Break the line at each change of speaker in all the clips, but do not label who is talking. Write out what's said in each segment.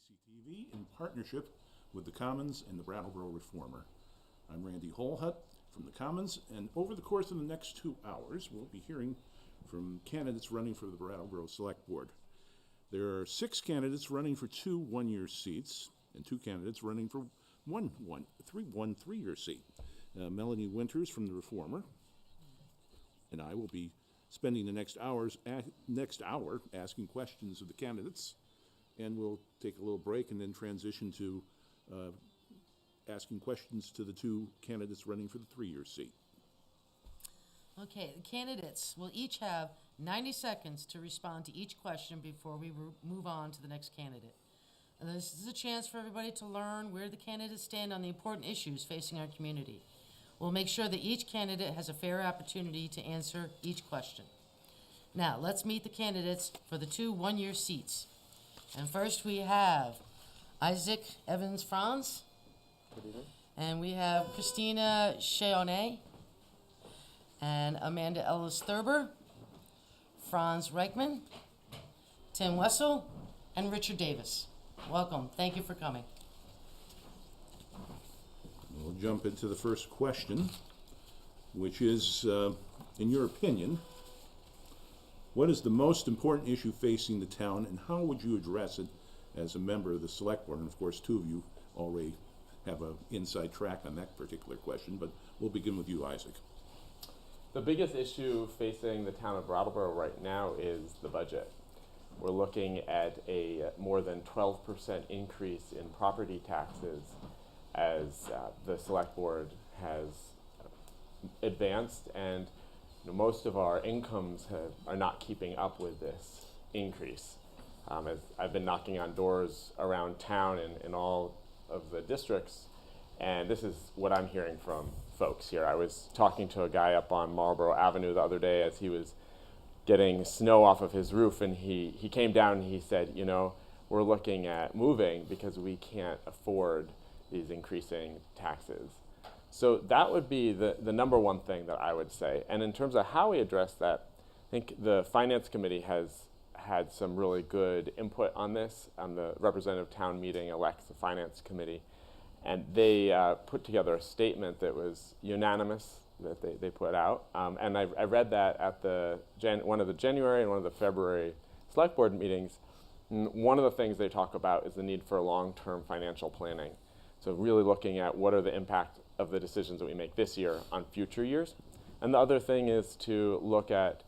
TV in partnership with the Commons and the Brattleboro Reformer. I'm Randy Holhut from the Commons, and over the course of the next 2 hours, we'll be hearing from candidates running for the Brattleboro Selectboard. There are 6 candidates running for 2 one-year seats, and 2 candidates running for one three-year seat. Melanie Winters from the Reformer and I will be spending the next hour asking questions of the candidates, and we'll take a little break and then transition to asking questions to the 2 candidates running for the 3-year seat.
Okay, the candidates will each have 90 seconds to respond to each question before we move on to the next candidate. And this is a chance for everybody to learn where the candidates stand on the important issues facing our community. We'll make sure that each candidate has a fair opportunity to answer each question. Now, let's meet the candidates for the 2 one-year seats. And first we have Isaac Evans-Franz. And we have Christina Cheonnet and Amanda Ellis-Thurber, Franz Reichman, Tim Wessel, and Richard Davis. Welcome. Thank you for coming.
We'll jump into the first question, which is, in your opinion, what is the most important issue facing the town, and how would you address it as a member of the Select Board? And of course, 2 of you already have an inside track on that particular question, but we'll begin with you, Isaac.
The biggest issue facing the town of Brattleboro right now is the budget. We're looking at a more than 12% increase in property taxes as the Select Board has advanced, and most of our incomes are not keeping up with this increase. As I've been knocking on doors around town in all of the districts, and this is what I'm hearing from folks here. I was talking to a guy up on Marlborough Avenue the other day as he was getting snow off of his roof, and he came down and he said, you know, we're looking at moving because we can't afford these increasing taxes. So that would be the number one thing that I would say. And in terms of how we address that, I think the Finance Committee has had some really good input on this. The representative town meeting elects the Finance Committee, and they put together a statement that was unanimous that they put out. And I read that at one of the January and one of the February Select Board meetings. And one of the things they talk about is the need for long-term financial planning. So really looking at what are the impact of the decisions that we make this year on future years. And the other thing is to look at,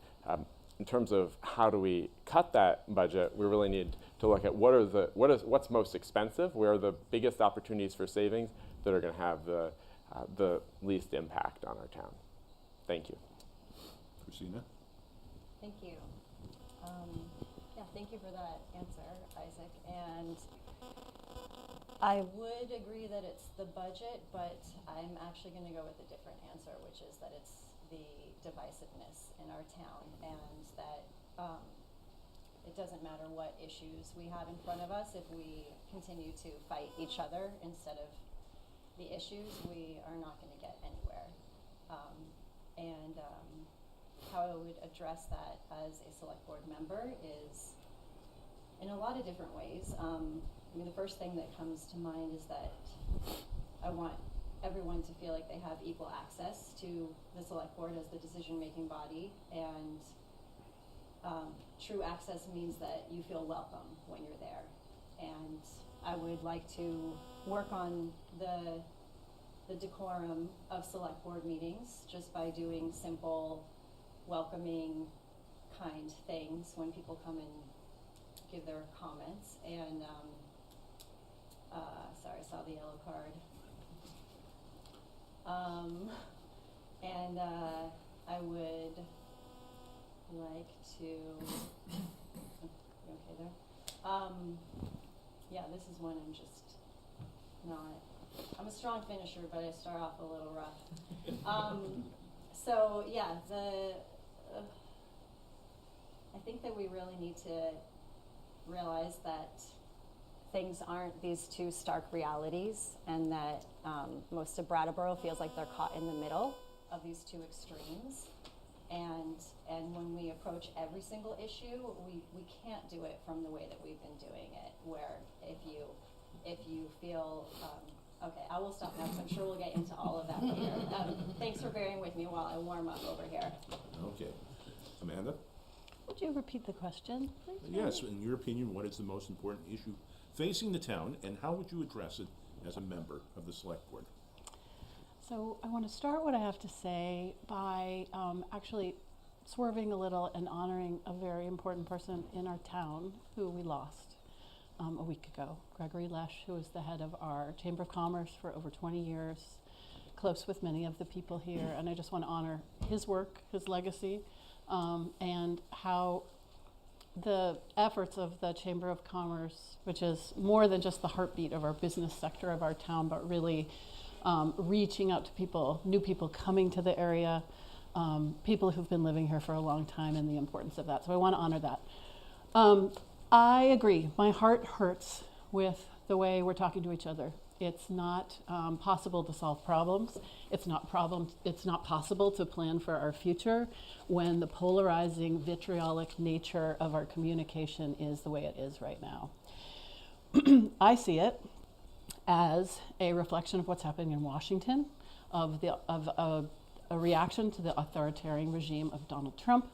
in terms of how do we cut that budget, we really need to look at what's most expensive, where are the biggest opportunities for savings that are going to have the least impact on our town. Thank you.
Christina?
Thank you. Thank you for that answer, Isaac. And I would agree that it's the budget, but I'm actually going to go with a different answer, which is that it's the divisiveness in our town, and that it doesn't matter what issues we have in front of us. If we continue to fight each other instead of the issues, we are not going to get anywhere. How I would address that as a Select Board member is in a lot of different ways. The first thing that comes to mind is that I want everyone to feel like they have equal access to the Select Board as the decision-making body, and true access means that you feel welcome when you're there. And I would like to work on the decorum of Select Board meetings just by doing simple, welcoming, kind things when people come and give their comments. And sorry, I saw the yellow card. I would like to, you okay there? This is one I'm just not, I'm a strong finisher, but I start off a little rough. I think that we really need to realize that things aren't these 2 stark realities, and that most of Brattleboro feels like they're caught in the middle of these 2 extremes. And when we approach every single issue, we can't do it from the way that we've been doing it, where if you feel, okay, I will stop now because I'm sure we'll get into all of that later. Thanks for bearing with me while I warm up over here.
Okay. Amanda?
Would you repeat the question, please?
Yes, in your opinion, what is the most important issue facing the town, and how would you address it as a member of the Select Board?
So I want to start what I have to say by actually swerving a little and honoring a very important person in our town who we lost a week ago. Gregory Lesh, who was the head of our Chamber of Commerce for over 20 years, close with many of the people here, and I just want to honor his work, his legacy, and how the efforts of the Chamber of Commerce, which is more than just the heartbeat of our business sector of our town, but really reaching out to people, new people coming to the area, people who've been living here for a long time, and the importance of that. So I want to honor that. I agree. My heart hurts with the way we're talking to each other. It's not possible to solve problems. It's not possible to plan for our future when the polarizing, vitriolic nature of our communication is the way it is right now. I see it as a reflection of what's happening in Washington, of a reaction to the authoritarian regime of Donald Trump,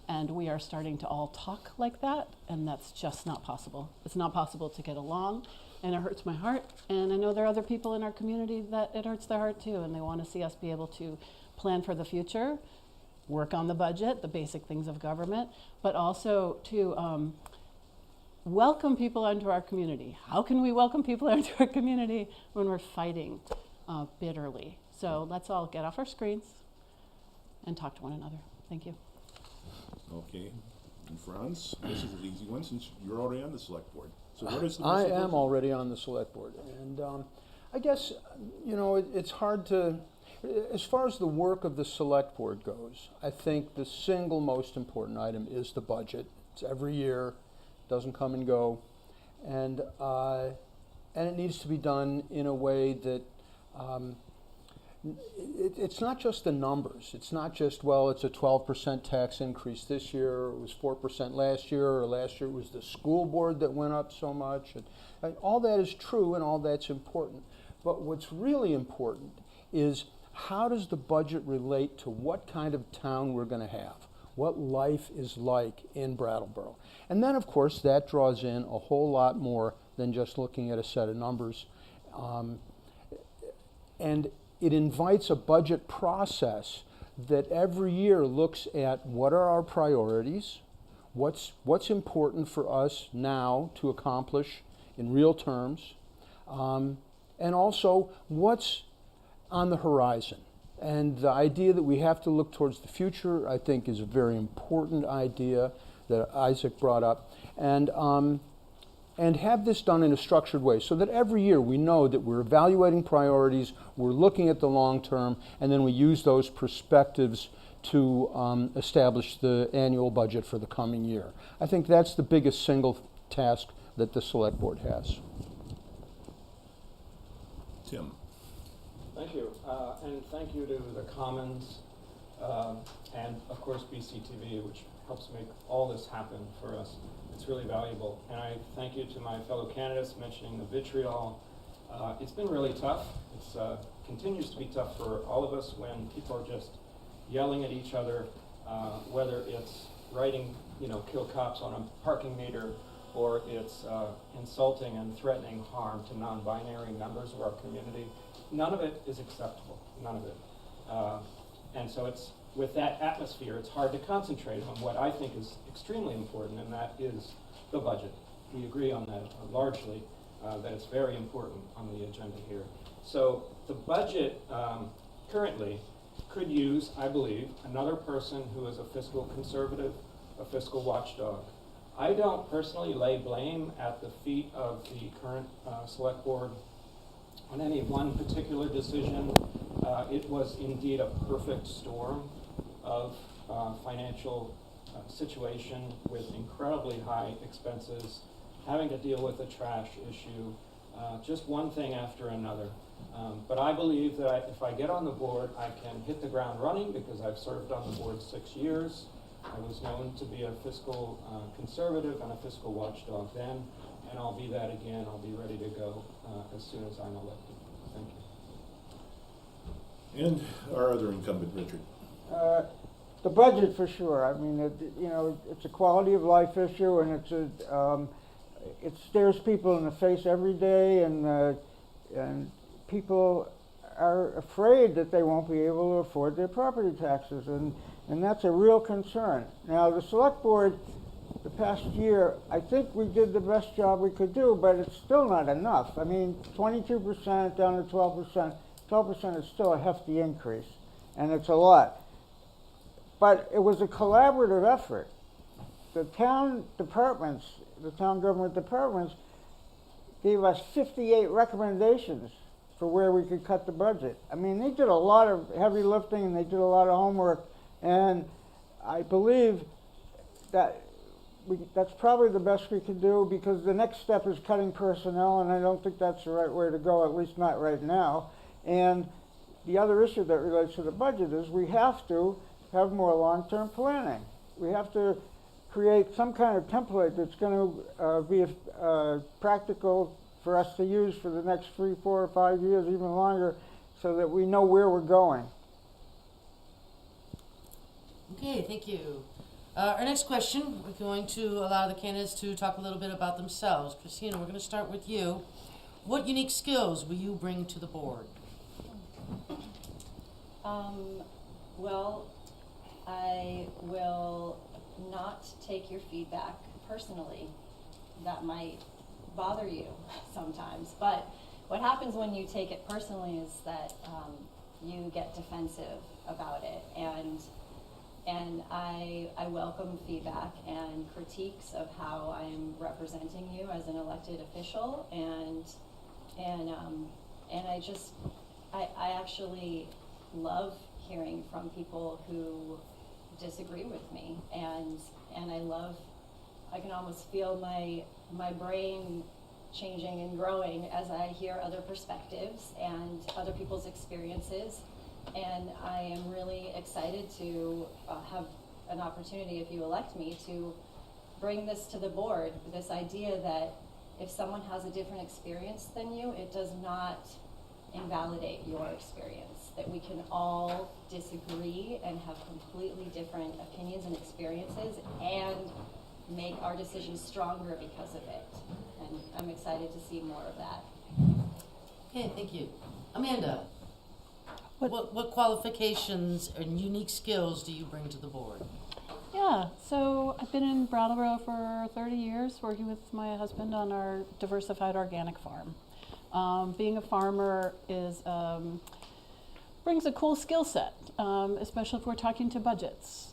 and we are starting to all talk like that, and that's just not possible. It's not possible to get along, and it hurts my heart, and I know there are other people in our community that it hurts their heart too, and they want to see us be able to plan for the future, work on the budget, the basic things of government, but also to welcome people into our community. How can we welcome people into our community when we're fighting bitterly? So let's all get off our screens and talk to one another. Thank you.
Okay. And Franz, this is an easy one since you're already on the Select Board. So what is the
I
most
am
important-
already on the Select Board, and I guess, it's hard to, as far as the work of the Select Board goes, I think the single most important item is the budget. It's every year, doesn't come and go, and it needs to be done in a way that it's not just the numbers. It's not just, well, it's a 12% tax increase this year, it was 4% last year, or last year it was the school board that went up so much. And all that is true and all that's important. But what's really important is how does the budget relate to what kind of town we're going to have, what life is like in Brattleboro. And then, of course, that draws in a whole lot more than just looking at a set of numbers. And it invites a budget process that every year looks at what are our priorities, what's important for us now to accomplish in real terms, and also what's on the horizon. And the idea that we have to look towards the future, I think, is a very important idea that Isaac brought up. And have this done in a structured way so that every year we know that we're evaluating priorities, we're looking at the long term, and then we use those perspectives to establish the annual budget for the coming year. I think that's the biggest single task that the Select Board has.
Tim.
Thank you, and thank you to the Commons and, of course, BCTV, which helps make all this happen for us. It's really valuable. And I thank you to my fellow candidates mentioning the vitriol. It's been really tough. It continues to be tough for all of us when people are just yelling at each other, whether it's writing, kill cops on a parking meter, or it's insulting and threatening harm to non-binary members of our community. None of it is acceptable, none of it. And so it's, with that atmosphere, it's hard to concentrate on what I think is extremely important, and that is the budget. We agree on that largely, that it's very important on the agenda here. So the budget currently could use, I believe, another person who is a fiscal conservative, a fiscal watchdog. I don't personally lay blame at the feet of the current Select Board on any one particular decision. It was indeed a perfect storm of financial situation with incredibly high expenses, having to deal with a trash issue, just one thing after another. But I believe that if I get on the board, I can hit the ground running because I've served on the board 6 years. I was known to be a fiscal conservative and a fiscal watchdog then, and I'll be that again. I'll be ready to go as soon as I'm elected. Thank you.
And our other incumbent, Richard.
The budget for sure. I mean, it's a quality of life issue, and it stares people in the face every day, and people are afraid that they won't be able to afford their property taxes, and that's a real concern. Now, the select board, the past year, I think we did the best job we could do, but it's still not enough. I mean, 22% down to 12%. 12% is still a hefty increase, and it's a lot. But it was a collaborative effort. The town departments, the town government departments, gave us 58 recommendations for where we could cut the budget. I mean, they did a lot of heavy lifting and they did a lot of homework, and I believe that that's probably the best we could do, because the next step is cutting personnel, and I don't think that's the right way to go, at least not right now. And the other issue that relates to the budget is we have to have more long-term planning. We have to create some kind of template that's going to be practical for us to use for the next 3, 4, or 5 years, even longer, so that we know where we're going.
Okay, thank you. Our next question, we're going to allow the candidates to talk a little bit about themselves. Christina, we're going to start with you. What unique skills will you bring to the board?
Well, I will not take your feedback personally. That might bother you sometimes, but what happens when you take it personally is that you get defensive about it, and I welcome feedback and critiques of how I'm representing you as an elected official, and I actually love hearing from people who disagree with me, and I can almost feel my brain changing and growing as I hear other perspectives and other people's experiences, and I am really excited to have an opportunity, if you elect me, to bring this to the board, this idea that if someone has a different experience than you, it does not invalidate your experience, that we can all disagree and have completely different opinions and experiences and make our decisions stronger because of it. And I'm excited to see more of that.
Okay, thank you. Amanda, what qualifications and unique skills do you bring to the board?
Yeah, so I've been in Brattleboro for 30 years, working with my husband on our diversified organic farm. Being a farmer brings a cool skill set, especially if we're talking to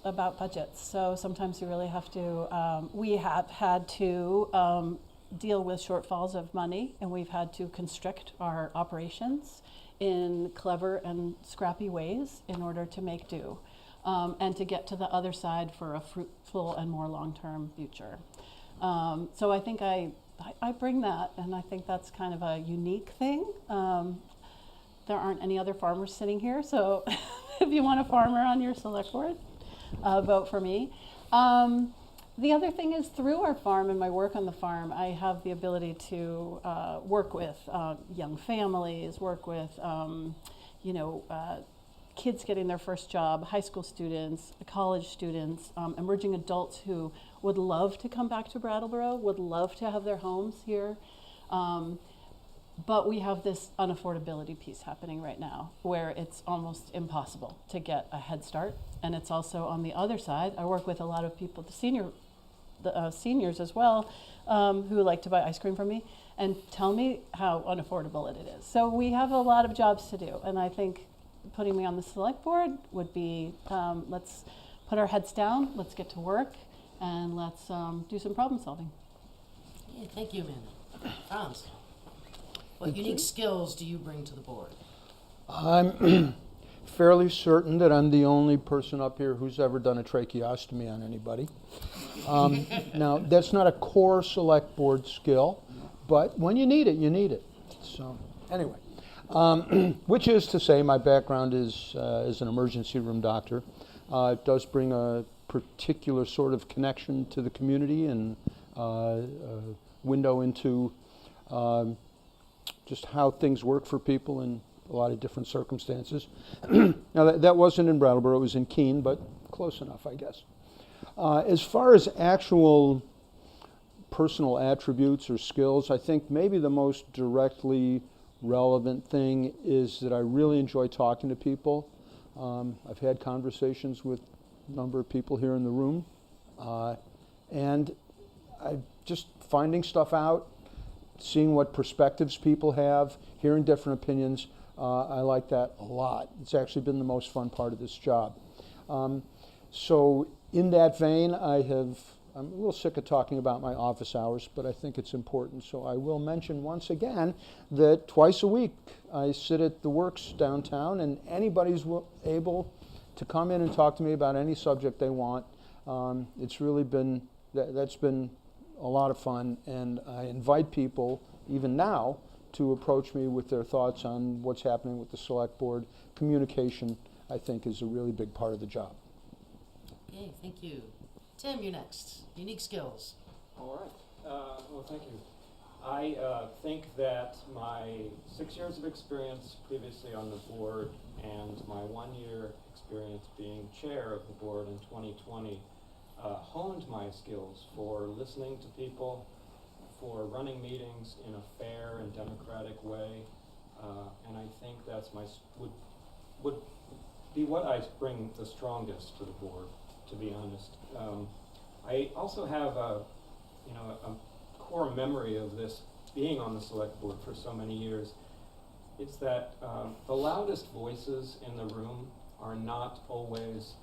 about budgets. So sometimes you really have to, we have had to deal with shortfalls of money, and we've had to constrict our operations in clever and scrappy ways in order to make do, and to get to the other side for a fruitful and more long-term future. So I think I bring that, and I think that's kind of a unique thing. There aren't any other farmers sitting here, so if you want a farmer on your select board, vote for me. The other thing is, through our farm and my work on the farm, I have the ability to work with young families, work with kids getting their first job, high school students, college students, emerging adults who would love to come back to Brattleboro, would love to have their homes here. But we have this unaffordability piece happening right now where it's almost impossible to get a head start. And it's also on the other side. I work with a lot of people, the seniors as well, who like to buy ice cream from me and tell me how unaffordable it is. So we have a lot of jobs to do. And I think putting me on the select board would be, let's put our heads down, let's get to work, and let's do some problem solving.
Yeah, thank you, Amanda. Franz, what unique skills do you bring to the board?
I'm fairly certain that I'm the only person up here who's ever done a tracheostomy on anybody. Now, that's not a core select board skill, but when you need it, you need it. So, anyway, Which is to say, my background is as an emergency room doctor. It does bring a particular sort of connection to the community and a window into just how things work for people in a lot of different circumstances. Now, that wasn't in Brattleboro, it was in Keene, but close enough, I guess. As far as actual personal attributes or skills, I think maybe the most directly relevant thing is that I really enjoy talking to people. I've had conversations with a number of people here in the room, and I just finding stuff out, seeing what perspectives people have, hearing different opinions. I like that a lot. It's actually been the most fun part of this job. So in that vein, I'm a little sick of talking about my office hours, but I think it's important. So I will mention once again that twice a week I sit at the Works downtown, and anybody's able to come in and talk to me about any subject they want. It's really been, that's been a lot of fun, and I invite people, even now, to approach me with their thoughts on what's happening with the Select Board. Communication, I think, is a really big part of the job.
Okay, thank you. Tim, you're next. Unique skills.
All right. Well, thank you. I think that my 6 years of experience previously on the board and my 1 year experience being chair of the board in 2020 honed my skills for listening to people, for running meetings in a fair and democratic way, and I think that's would be what I bring the strongest to the board, to be honest. I also have a core memory of this being on the Select Board for so many years. It's that the loudest voices in the room are not always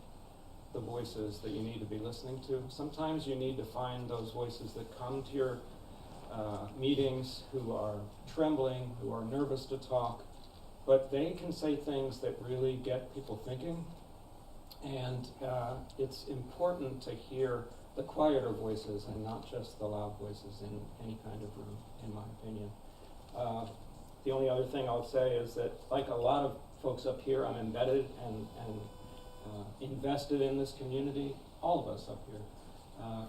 the voices that you need to be listening to. Sometimes you need to find those voices that come to your meetings who are trembling, who are nervous to talk, but they can say things that really get people thinking. And it's important to hear the quieter voices and not just the loud voices in any kind of room, in my opinion. The only other thing I would say is that, like a lot of folks up here, I'm embedded and invested in this community, all of us up here.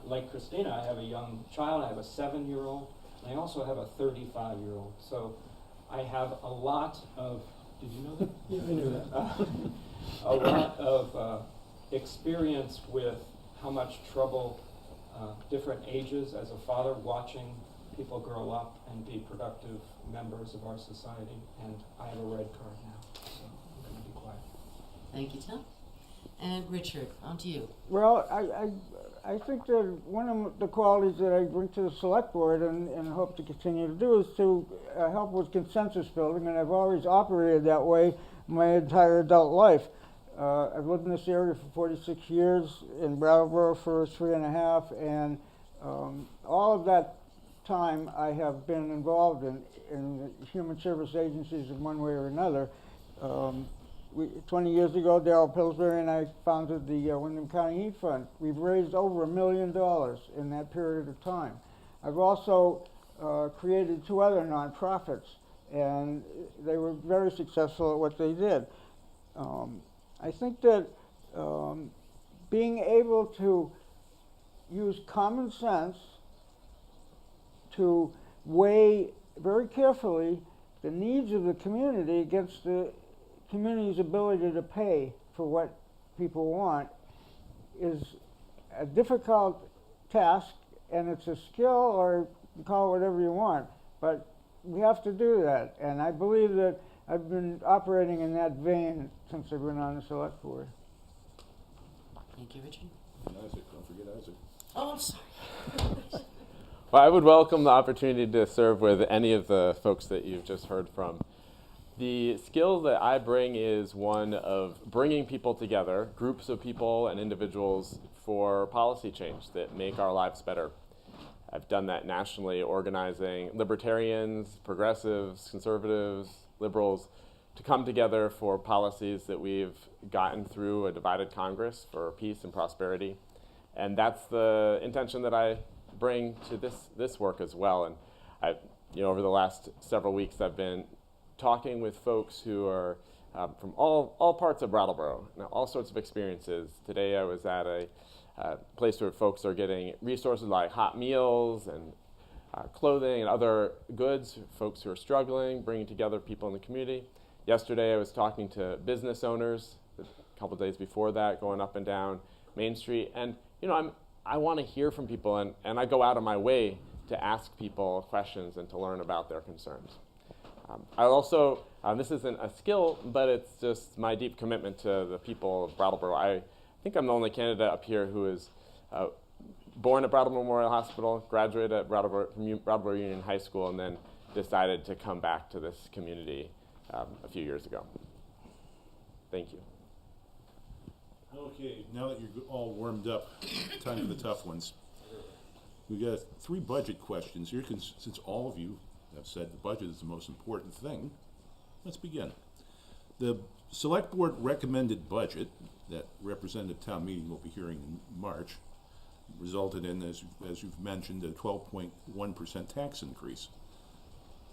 Like Christina, I have a young child, I have a 7-year-old, and I also have a 35-year-old. So I have a lot of, did you know that?
Yeah, I knew that.
A lot of experience with how much trouble different ages as a father watching people grow up and be productive members of our society. And I have a red card now, so I'm going to be quiet.
Thank you, Tim. And Richard, on to you.
Well, I think that one of the qualities that I bring to the Select Board and hope to continue to do is to help with consensus building, and I've always operated that way my entire adult life. I've lived in this area for 46 years, in Brattleboro for 3.5, and all of that time I have been involved in human service agencies in one way or another. 20 years ago, Darrell Pillsbury and I founded the Windham County Heat Fund. We've raised over $1 million in that period of time. I've also created 2 other nonprofits, and they were very successful at what they did. I think that being able to use common sense to weigh very carefully the needs of the community against the community's ability to pay for what people want is a difficult task, and it's a skill, or call it whatever you want, but we have to do that, and I believe that I've been operating in that vein since I've been on the Select Board.
Thank you, Richard.
And Isaac, don't forget Isaac.
Oh, I'm sorry.
Well, I would welcome the opportunity to serve with any of the folks that you've just heard from. The skill that I bring is one of bringing people together, groups of people and individuals, for policy change that make our lives better. I've done that nationally, organizing libertarians, progressives, conservatives, liberals, to come together for policies that we've gotten through a divided Congress for peace and prosperity. And that's the intention that I bring to this work as well. And over the last several weeks, I've been talking with folks who are from all parts of Brattleboro, now, all sorts of experiences. Today I was at a place where folks are getting resources like hot meals and clothing and other goods, folks who are struggling, bringing together people in the community. Yesterday I was talking to business owners, a couple days before that, going up and down Main Street. And I want to hear from people, and I go out of my way to ask people questions and to learn about their concerns. I also, this isn't a skill, but it's just my deep commitment to the people of Brattleboro. I think I'm the only candidate up here who is born at Brattleboro Memorial Hospital, graduated at Brattleboro Union High School, and then decided to come back to this community a few years ago. Thank you.
Okay, now that you're all warmed up, time for the tough ones. We got 3 budget questions here, since all of you have said the budget is the most important thing. Let's begin. The Select Board recommended budget that Representative Town Meeting will be hearing in March resulted in, as you've mentioned, a 12.1% tax increase.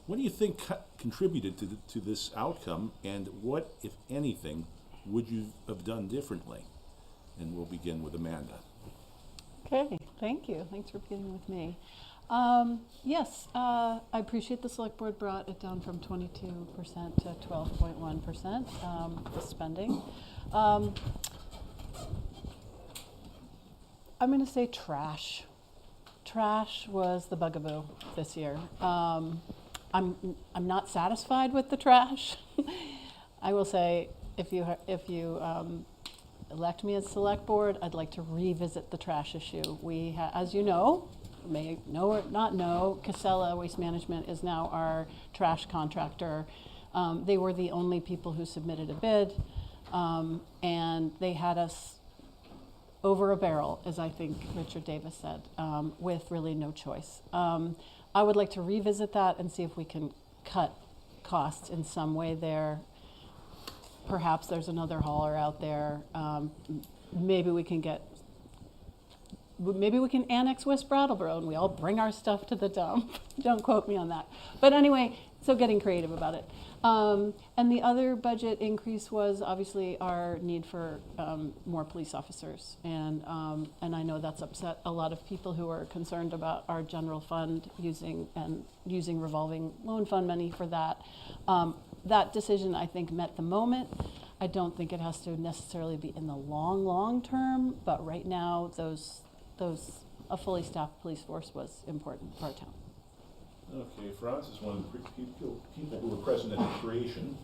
What do you think contributed to this outcome, and what, if anything, would you have done differently? And we'll begin with Amanda.
Okay, thank you. Thanks for beginning with me. Yes, I appreciate the Select Board brought it down from 22% to 12.1%, the spending. I'm going to say trash. Trash was the bugaboo this year. I'm not satisfied with the trash. I will say, if you elect me as Select Board, I'd like to revisit the trash issue. We, as you know, may know or not know, Casella Waste Management is now our trash contractor. They were the only people who submitted a bid, and they had us over a barrel, as I think Richard Davis said, with really no choice. I would like to revisit that and see if we can cut costs in some way there. Perhaps there's another hauler out there. Maybe we can annex West Brattleboro and we all bring our stuff to the dump. Don't quote me on that. But anyway, so getting creative about it. And the other budget increase was obviously our need for more police officers. And I know that's upset a lot of people who are concerned about our general fund using revolving loan fund money for that. That decision, I think, met the moment. I don't think it has to necessarily be in the long term, but right now, a fully staffed police force was important for our town.
Okay, Franz is one of the people who were present at the creation.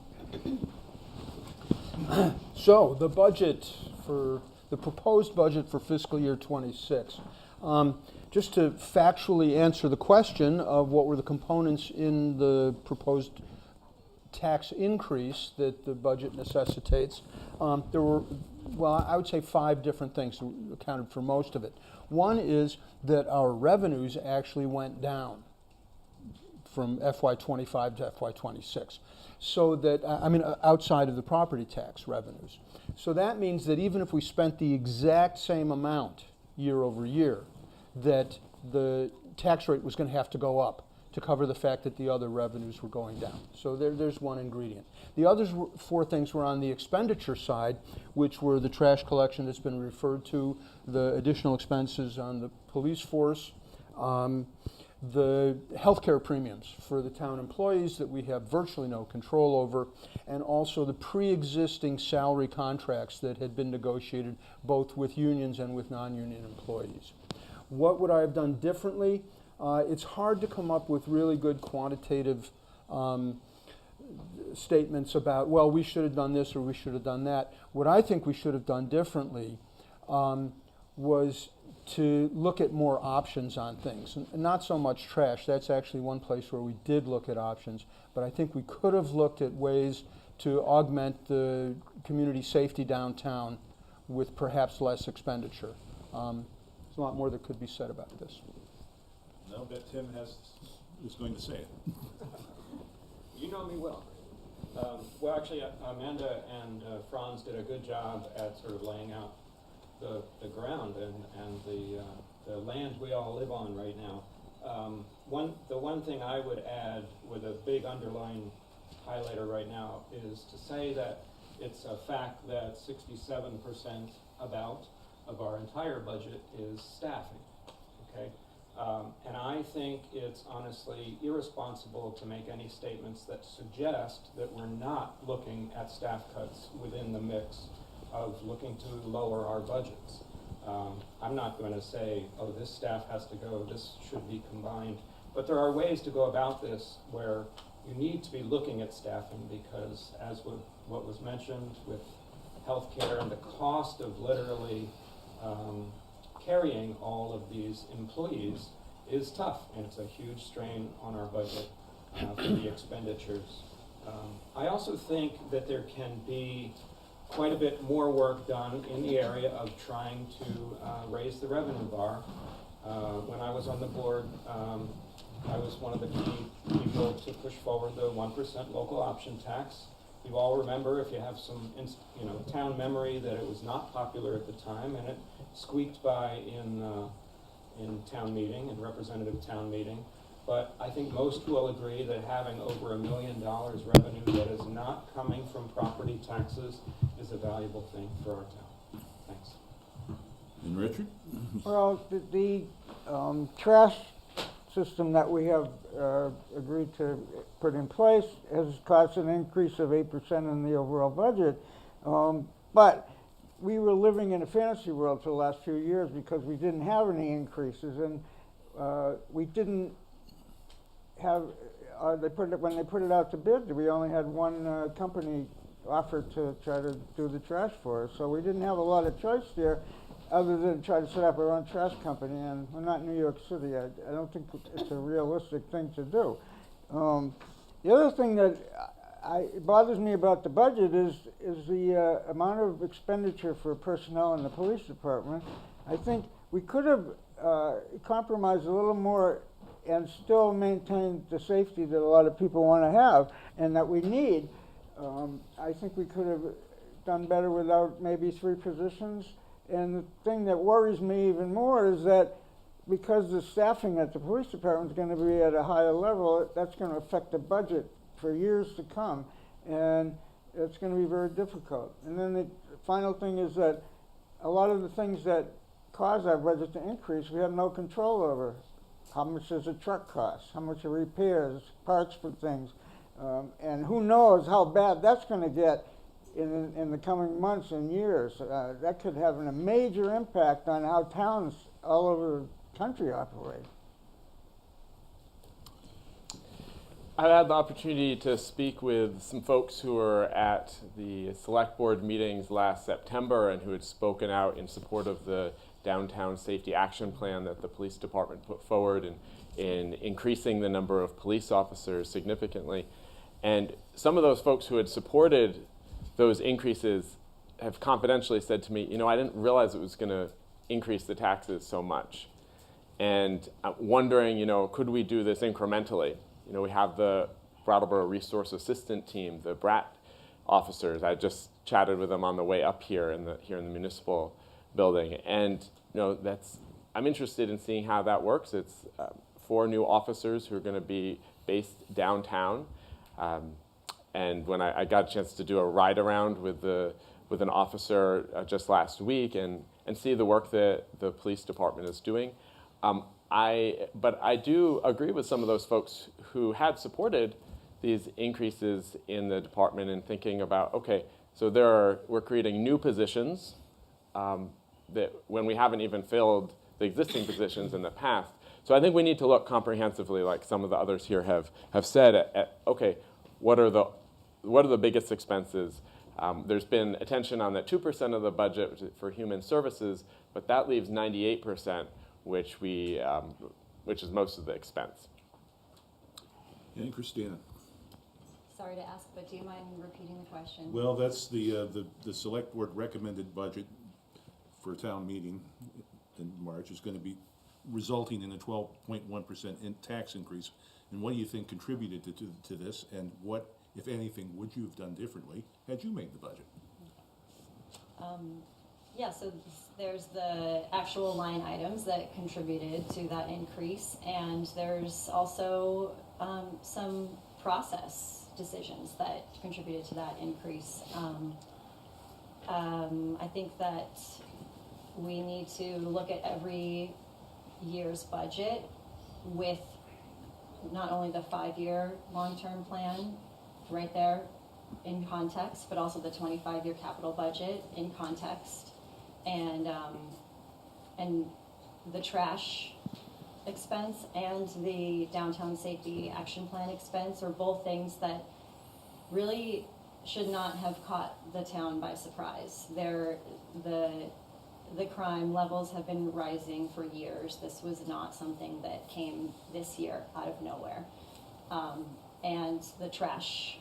So the proposed budget for fiscal year 26. Just to factually answer the question of what were the components in the proposed tax increase that the budget necessitates, there were, well, I would say 5 different things that accounted for most of it. One is that our revenues actually went down from FY25 to FY26. So that, outside of the property tax revenues. So that means that even if we spent the exact same amount year over year, that the tax rate was going to have to go up to cover the fact that the other revenues were going down. So there's one ingredient. The other 4 things were on the expenditure side, which were the trash collection that's been referred to, the additional expenses on the police force, the healthcare premiums for the town employees that we have virtually no control over, and also the pre-existing salary contracts that had been negotiated both with unions and with non-union employees. What would I have done differently? It's hard to come up with really good quantitative statements about, well, we should have done this or we should have done that. What I think we should have done differently was to look at more options on things. And not so much trash. That's actually one place where we did look at options. But I think we could have looked at ways to augment the community safety downtown with perhaps less expenditure. There's a lot more that could be said about this.
I'll bet Tim is going to say it.
You know me well. Well, actually, Amanda and Franz did a good job at sort of laying out the ground and the land we all live on right now. The one thing I would add with a big underline highlighter right now is to say that it's a fact that 67% about of our entire budget is staffing, okay? And I think it's honestly irresponsible to make any statements that suggest that we're not looking at staff cuts within the mix of looking to lower our budgets. I'm not going to say, oh, this staff has to go, this should be combined. But there are ways to go about this where you need to be looking at staffing because, as what was mentioned with healthcare and the cost of literally carrying all of these employees is tough, and it's a huge strain on our budget for the expenditures. I also think that there can be quite a bit more work done in the area of trying to raise the revenue bar. When I was on the board, I was one of the key people to push forward the 1% local option tax. You all remember, if you have some town memory, that it was not popular at the time, and it squeaked by in town meeting, in representative town meeting. But I think most will agree that having over $1 million revenue that is not coming from property taxes is a valuable thing for our town. Thanks.
And Richard?
Well, the trash system that we have agreed to put in place has caused an increase of 8% in the overall budget. But we were living in a fantasy world for the last few years because we didn't have any increases, and we didn't have, when they put it out to bid, we only had one company offer to try to do the trash for us. So we didn't have a lot of choice there other than try to set up our own trash company, and we're not New York City. I don't think it's a realistic thing to do. The other thing that bothers me about the budget is the amount of expenditure for personnel in the police department. I think we could have compromised a little more and still maintained the safety that a lot of people want to have and that we need. I think we could have done better without maybe 3 positions. And the thing that worries me even more is that because the staffing at the police department is going to be at a higher level, that's going to affect the budget for years to come, and it's going to be very difficult. And then the final thing is that a lot of the things that cause our budget to increase, we have no control over. How much does a truck cost? How much are repairs, parts for things? And who knows how bad that's going to get in the coming months and years. That could have a major impact on how towns all over the country operate.
I had the opportunity to speak with some folks who were at the Selectboard meetings last September and who had spoken out in support of the Downtown Safety Action Plan that the police department put forward in increasing the number of police officers significantly. And some of those folks who had supported those increases have confidentially said to me, I didn't realize it was going to increase the taxes so much. And I'm wondering, could we do this incrementally? We have the Brattleboro Resource Assistant Team, the BRAT officers. I just chatted with them on the way up here in the municipal building. And, I'm interested in seeing how that works. It's 4 new officers who are going to be based downtown. And when I got a chance to do a ride around with an officer just last week and see the work that the police department is doing, but I do agree with some of those folks who had supported these increases in the department and thinking about, okay, so we're creating new positions that when we haven't even filled the existing positions in the past. So I think we need to look comprehensively, like some of the others here have said, at okay, what are the biggest expenses? There's been attention on that 2% of the budget for human services, but that leaves 98%, which is most of the expense.
And Christina?
Sorry to ask, but do you mind repeating the question?
Well, that's the select board recommended budget for a town meeting in March is going to be resulting in a 12.1% tax increase. And what do you think contributed to this? And what, if anything, would you have done differently had you made the budget?
Yeah, so there's the actual line items that contributed to that increase, and there's also some process decisions that contributed to that increase. I think that we need to look at every year's budget with not only the 5-year long-term plan right there in context, but also the 25-year capital budget in context, and the trash expense and the downtown safety action plan expense are both things that really should not have caught the town by surprise. The crime levels have been rising for years. This was not something that came this year out of nowhere. And the trash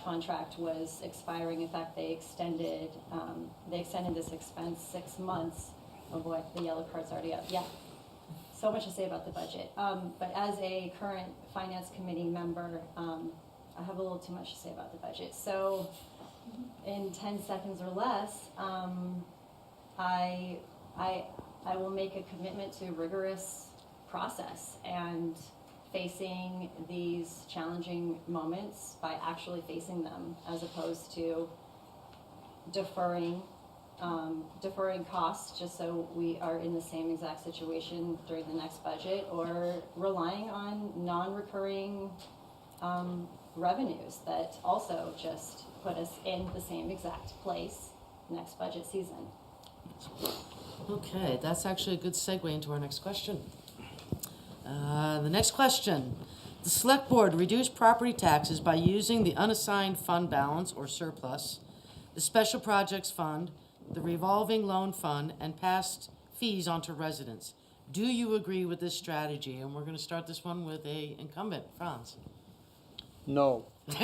contract was expiring. In fact, they extended this expense 6 months. Oh boy, the yellow card's already up. Yeah, so much to say about the budget. But as a current finance committee member, I have a little too much to say about the budget. So in 10 seconds or less, I will make a commitment to rigorous process and facing these challenging moments by actually facing them, as opposed to deferring costs just so we are in the same exact situation during the next budget, or relying on non-recurring revenues that also just put us in the same exact place next budget season.
Okay, that's actually a good segue into our next question. The next question. The Select Board reduced property taxes by using the unassigned fund balance or surplus, the Special Projects Fund, the revolving loan fund, and passed fees onto residents. Do you agree with this strategy? And we're going to start this one with a incumbent, Franz.
No.
And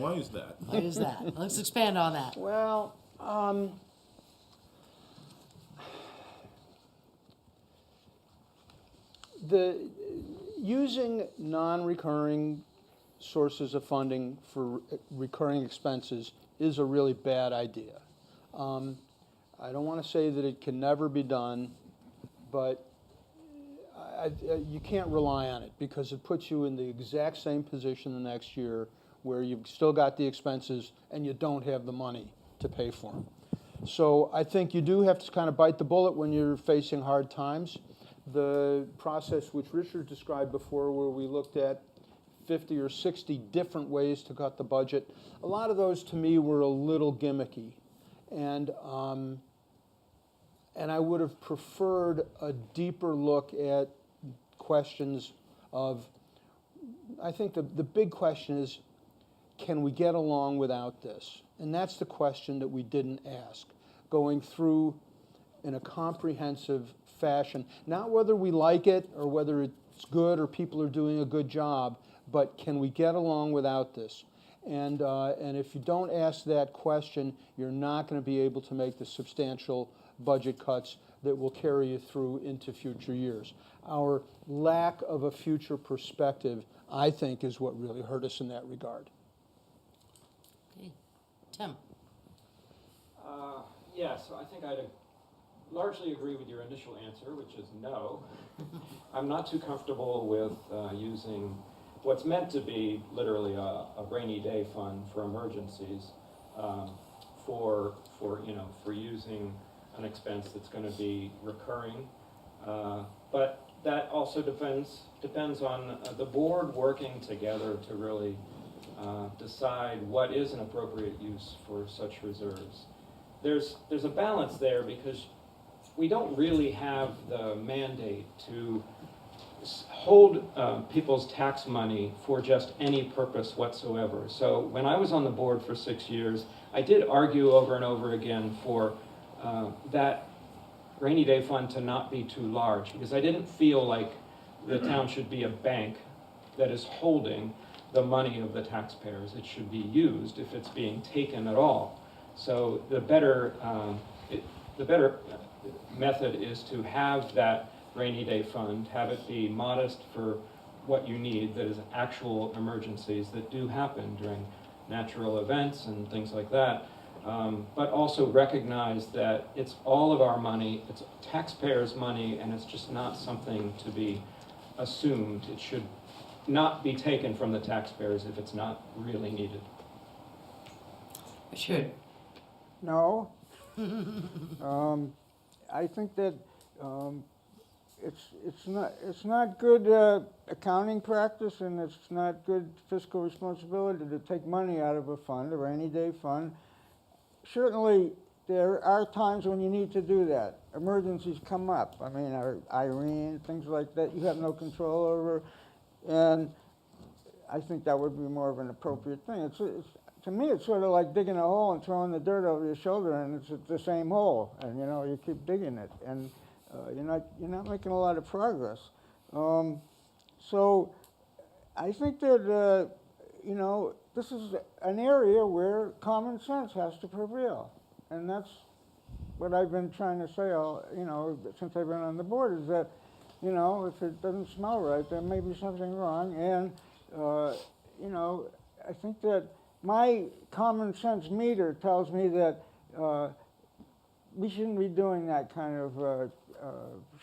why is that?
Why is that? Let's expand on that.
Well, using non-recurring sources of funding for recurring expenses is a really bad idea. I don't want to say that it can never be done, but you can't rely on it, because it puts you in the exact same position the next year where you've still got the expenses and you don't have the money to pay for them. So I think you do have to kind of bite the bullet when you're facing hard times. The process which Richard described before, where we looked at 50 or 60 different ways to cut the budget, a lot of those to me were a little gimmicky. And I would have preferred a deeper look at questions of, I think the big question is, can we get along without this? And that's the question that we didn't ask, going through in a comprehensive fashion. Not whether we like it or whether it's good or people are doing a good job, but can we get along without this? And if you don't ask that question, you're not going to be able to make the substantial budget cuts that will carry you through into future years. Our lack of a future perspective, I think, is what really hurt us in that regard.
Okay. Tim.
Yeah, so I think I'd largely agree with your initial answer, which is no. I'm not too comfortable with using what's meant to be literally a rainy day fund for emergencies for using an expense that's going to be recurring. But that also depends on the board working together to really decide what is an appropriate use for such reserves. There's a balance there, because we don't really have the mandate to hold people's tax money for just any purpose whatsoever. So when I was on the board for 6 years, I did argue over and over again for that rainy day fund to not be too large, because I didn't feel like the town should be a bank that is holding the money of the taxpayers. It should be used if it's being taken at all. So the better method is to have that rainy day fund, have it be modest for what you need, that is actual emergencies that do happen during natural events and things like that, but also recognize that it's all of our money, it's taxpayers' money, and it's just not something to be assumed. It should not be taken from the taxpayers if it's not really needed.
Richard?
No. I think that it's not good accounting practice, and it's not good fiscal responsibility to take money out of a fund, a rainy day fund. Certainly, there are times when you need to do that. Emergencies come up. I mean, Irene, things like that, you have no control over, and I think that would be more of an appropriate thing. To me, it's sort of like digging a hole and throwing the dirt over your shoulder, and it's the same hole, and you keep digging it, and you're not making a lot of progress. So I think that this is an area where common sense has to prevail, and that's what I've been trying to say since I've been on the board, is that if it doesn't smell right, there may be something wrong, and I think that my common sense meter tells me that we shouldn't be doing that kind of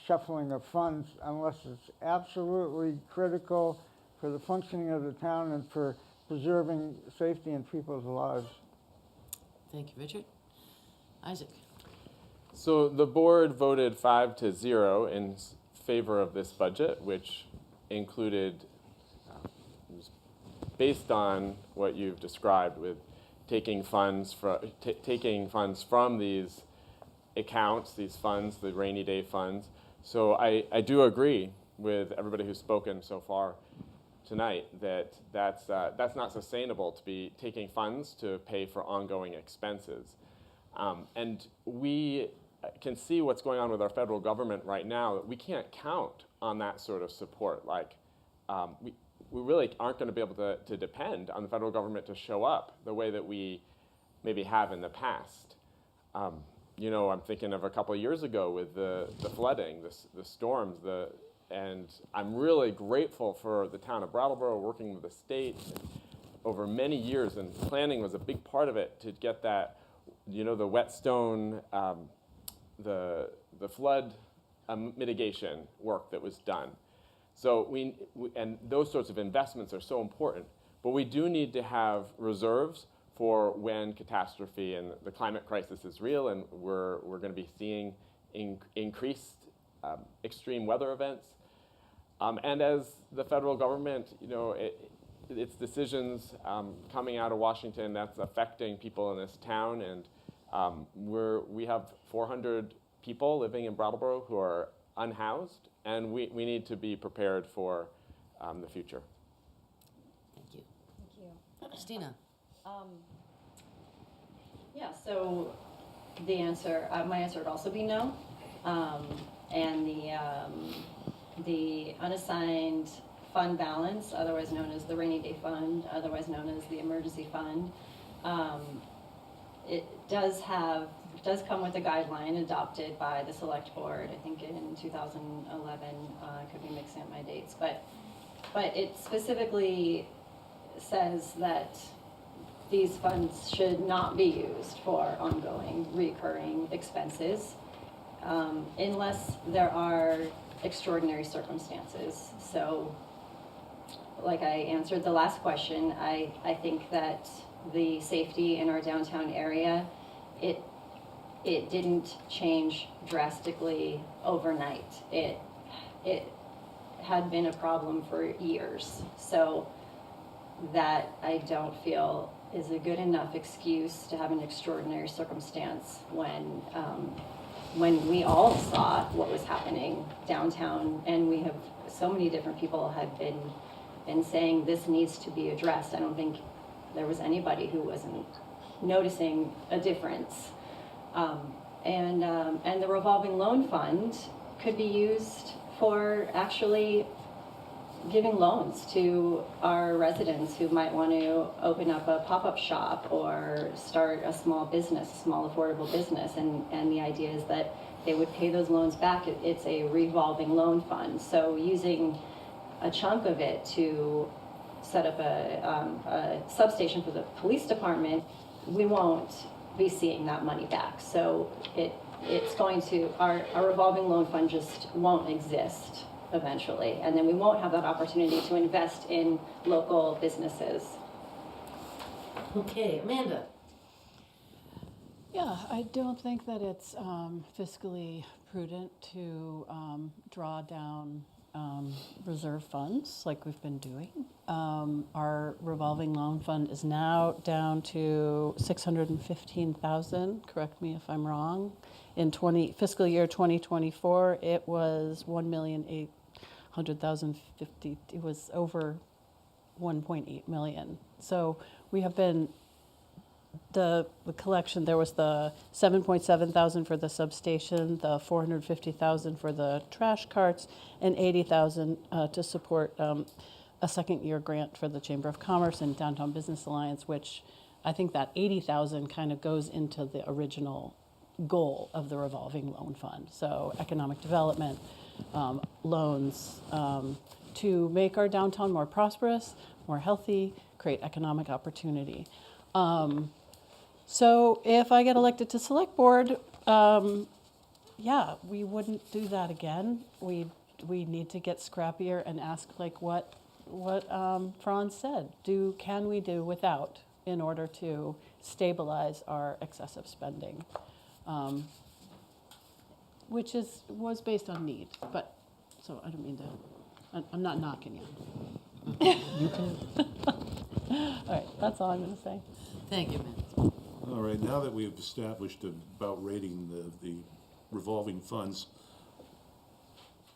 shuffling of funds unless it's absolutely critical for the functioning of the town and for preserving safety in people's lives.
Thank you, Richard. Isaac?
So the board voted 5-0 in favor of this budget, which included, based on what you've described, with taking funds from these accounts, these funds, the rainy day funds. So I do agree with everybody who's spoken so far tonight that that's not sustainable to be taking funds to pay for ongoing expenses. And we can see what's going on with our federal government right now. That we can't count on that sort of support. Like we really aren't going to be able to depend on the federal government to show up the way that we maybe have in the past. I'm thinking of a couple of years ago with the flooding, the storms, and I'm really grateful for the town of Brattleboro working with the state over many years, and planning was a big part of it to get that, the whetstone, the flood mitigation work that was done. So we and those sorts of investments are so important, but we do need to have reserves for when catastrophe and the climate crisis is real, and we're going to be seeing increased extreme weather events. And as the federal government, its decisions coming out of Washington, that's affecting people in this town, and we have 400 people living in Brattleboro who are unhoused, and we need to be prepared for the future.
Thank you.
Thank you.
Christina?
Yeah, so my answer would also be no. And the unassigned fund balance, otherwise known as the rainy day fund, otherwise known as the emergency fund, it does come with a guideline adopted by the Selectboard, I think in 2011, I could be mixing up my dates, but it specifically says that these funds should not be used for ongoing recurring expenses unless there are extraordinary circumstances. So like I answered the last question, I think that the safety in our downtown area, it didn't change drastically overnight. It had been a problem for years. So that I don't feel is a good enough excuse to have an extraordinary circumstance when we all saw what was happening downtown, and we have so many different people have been saying this needs to be addressed. I don't think there was anybody who wasn't noticing a difference. And the revolving loan fund could be used for actually giving loans to our residents who might want to open up a pop-up shop or start a small business, a small affordable business, and the idea is that they would pay those loans back. It's a revolving loan fund, so using a chunk of it to set up a substation for the police department, we won't be seeing that money back. So it's going to, our revolving loan fund just won't exist eventually. And then we won't have that opportunity to invest in local businesses.
Okay, Amanda?
Yeah, I don't think that it's fiscally prudent to draw down reserve funds like we've been doing. Our revolving loan fund is now down to 615,000. Correct me if I'm wrong. In fiscal year 2024, it was 1,800,050. It was over 1.8 million. So we have been. The collection, there was the 7.7 thousand for the substation, the 450,000 for the trash carts, and 80,000 to support a second year grant for the Chamber of Commerce and Downtown Business Alliance, which I think that 80,000 kind of goes into the original goal of the revolving loan fund. So economic development, loans to make our downtown more prosperous, more healthy, create economic opportunity. So if I get elected to select board, yeah, we wouldn't do that again. We need to get scrappier and ask like what Franz said. Can we do without in order to stabilize our excessive spending, which was based on need. But so I don't mean to. I'm not knocking you.
You can.
All right, that's all I'm going to say.
Thank you, Amanda.
All right, now that we have established about rating the revolving funds,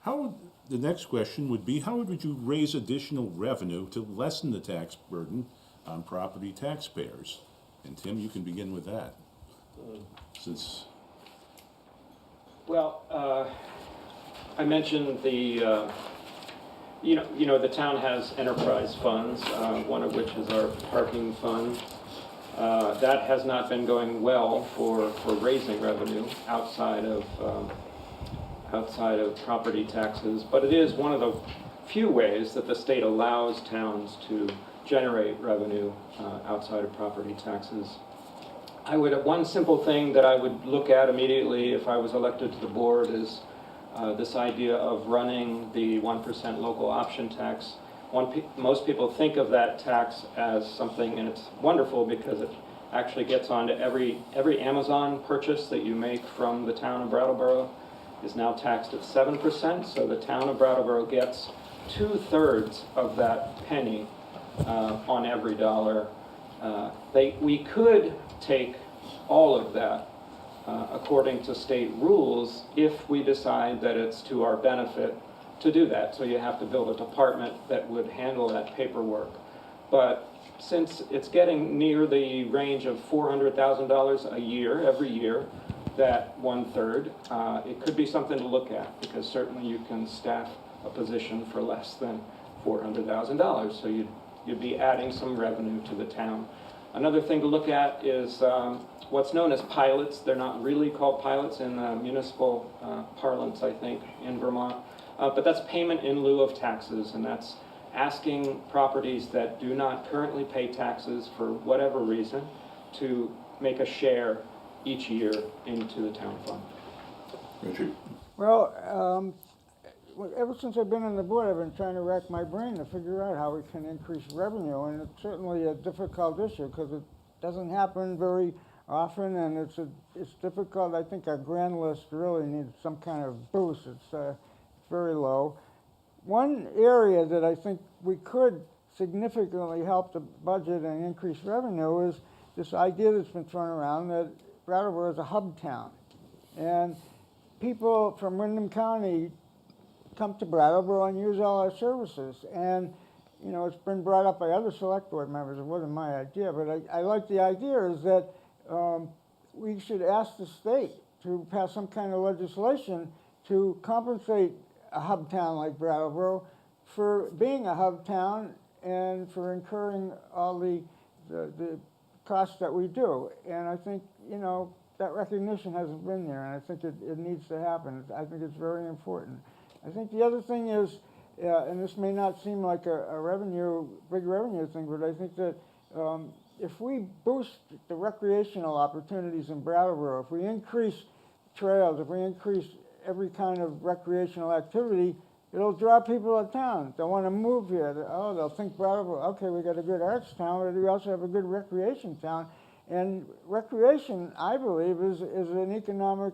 the next question would be, how would you raise additional revenue to lessen the tax burden on property taxpayers? And Tim, you can begin with that, since...
Well, I mentioned the the town has enterprise funds, one of which is our parking fund. That has not been going well for raising revenue outside of property taxes, but it is one of the few ways that the state allows towns to generate revenue outside of property taxes. One simple thing that I would look at immediately if I was elected to the board is this idea of running the 1% local option tax. Most people think of that tax as something, and it's wonderful because it actually gets onto every Amazon purchase that you make from the town of Brattleboro is now taxed at 7%, so the town of Brattleboro gets 2/3 of that penny on every dollar. We could take all of that according to state rules if we decide that it's to our benefit to do that. So you have to build a department that would handle that paperwork. But since it's getting near the range of $400,000 a year, every year, that 1/3, it could be something to look at, because certainly you can staff a position for less than $400,000. So you'd be adding some revenue to the town. Another thing to look at is what's known as pilots. They're not really called pilots in municipal parlance, I think, in Vermont. But that's payment in lieu of taxes, and that's asking properties that do not currently pay taxes for whatever reason to make a share each year into the town fund.
Richard?
Well, ever since I've been on the board, I've been trying to rack my brain to figure out how we can increase revenue, and it's certainly a difficult issue because it doesn't happen very often, and it's difficult. I think our grand list really needs some kind of boost. It's very low. One area that I think we could significantly help the budget and increase revenue is this idea that's been thrown around that Brattleboro is a hub town. And people from Windham County come to Brattleboro and use all our services. And, you know, it's been brought up by other select board members. It wasn't my idea, but I like the idea is that we should ask the state to pass some kind of legislation to compensate a hub town like Brattleboro for being a hub town and for incurring all the costs that we do. And I think, you know, that recognition hasn't been there, and I think it needs to happen. I think it's very important. I think the other thing is, and this may not seem like a big revenue thing, but I think that if we boost the recreational opportunities in Brattleboro, if we increase trails, if we increase every kind of recreational activity, It'll draw people to town. They'll want to move here. They'll think Brattleboro, okay, we got a good arts town, but we also have a good recreation town. And recreation, I believe, is an economic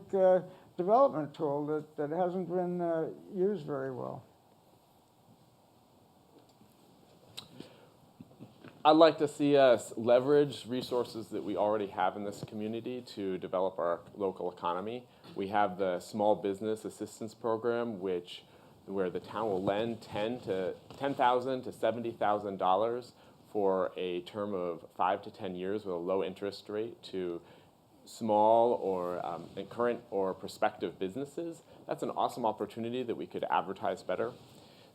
development tool that hasn't been used very well.
I'd like to see us leverage resources that we already have in this community to develop our local economy. We have the Small Business Assistance Program, where the town will lend $10,000 to $70,000 for a term of 5 to 10 years with a low interest rate to small or current or prospective businesses. That's an awesome opportunity that we could advertise better.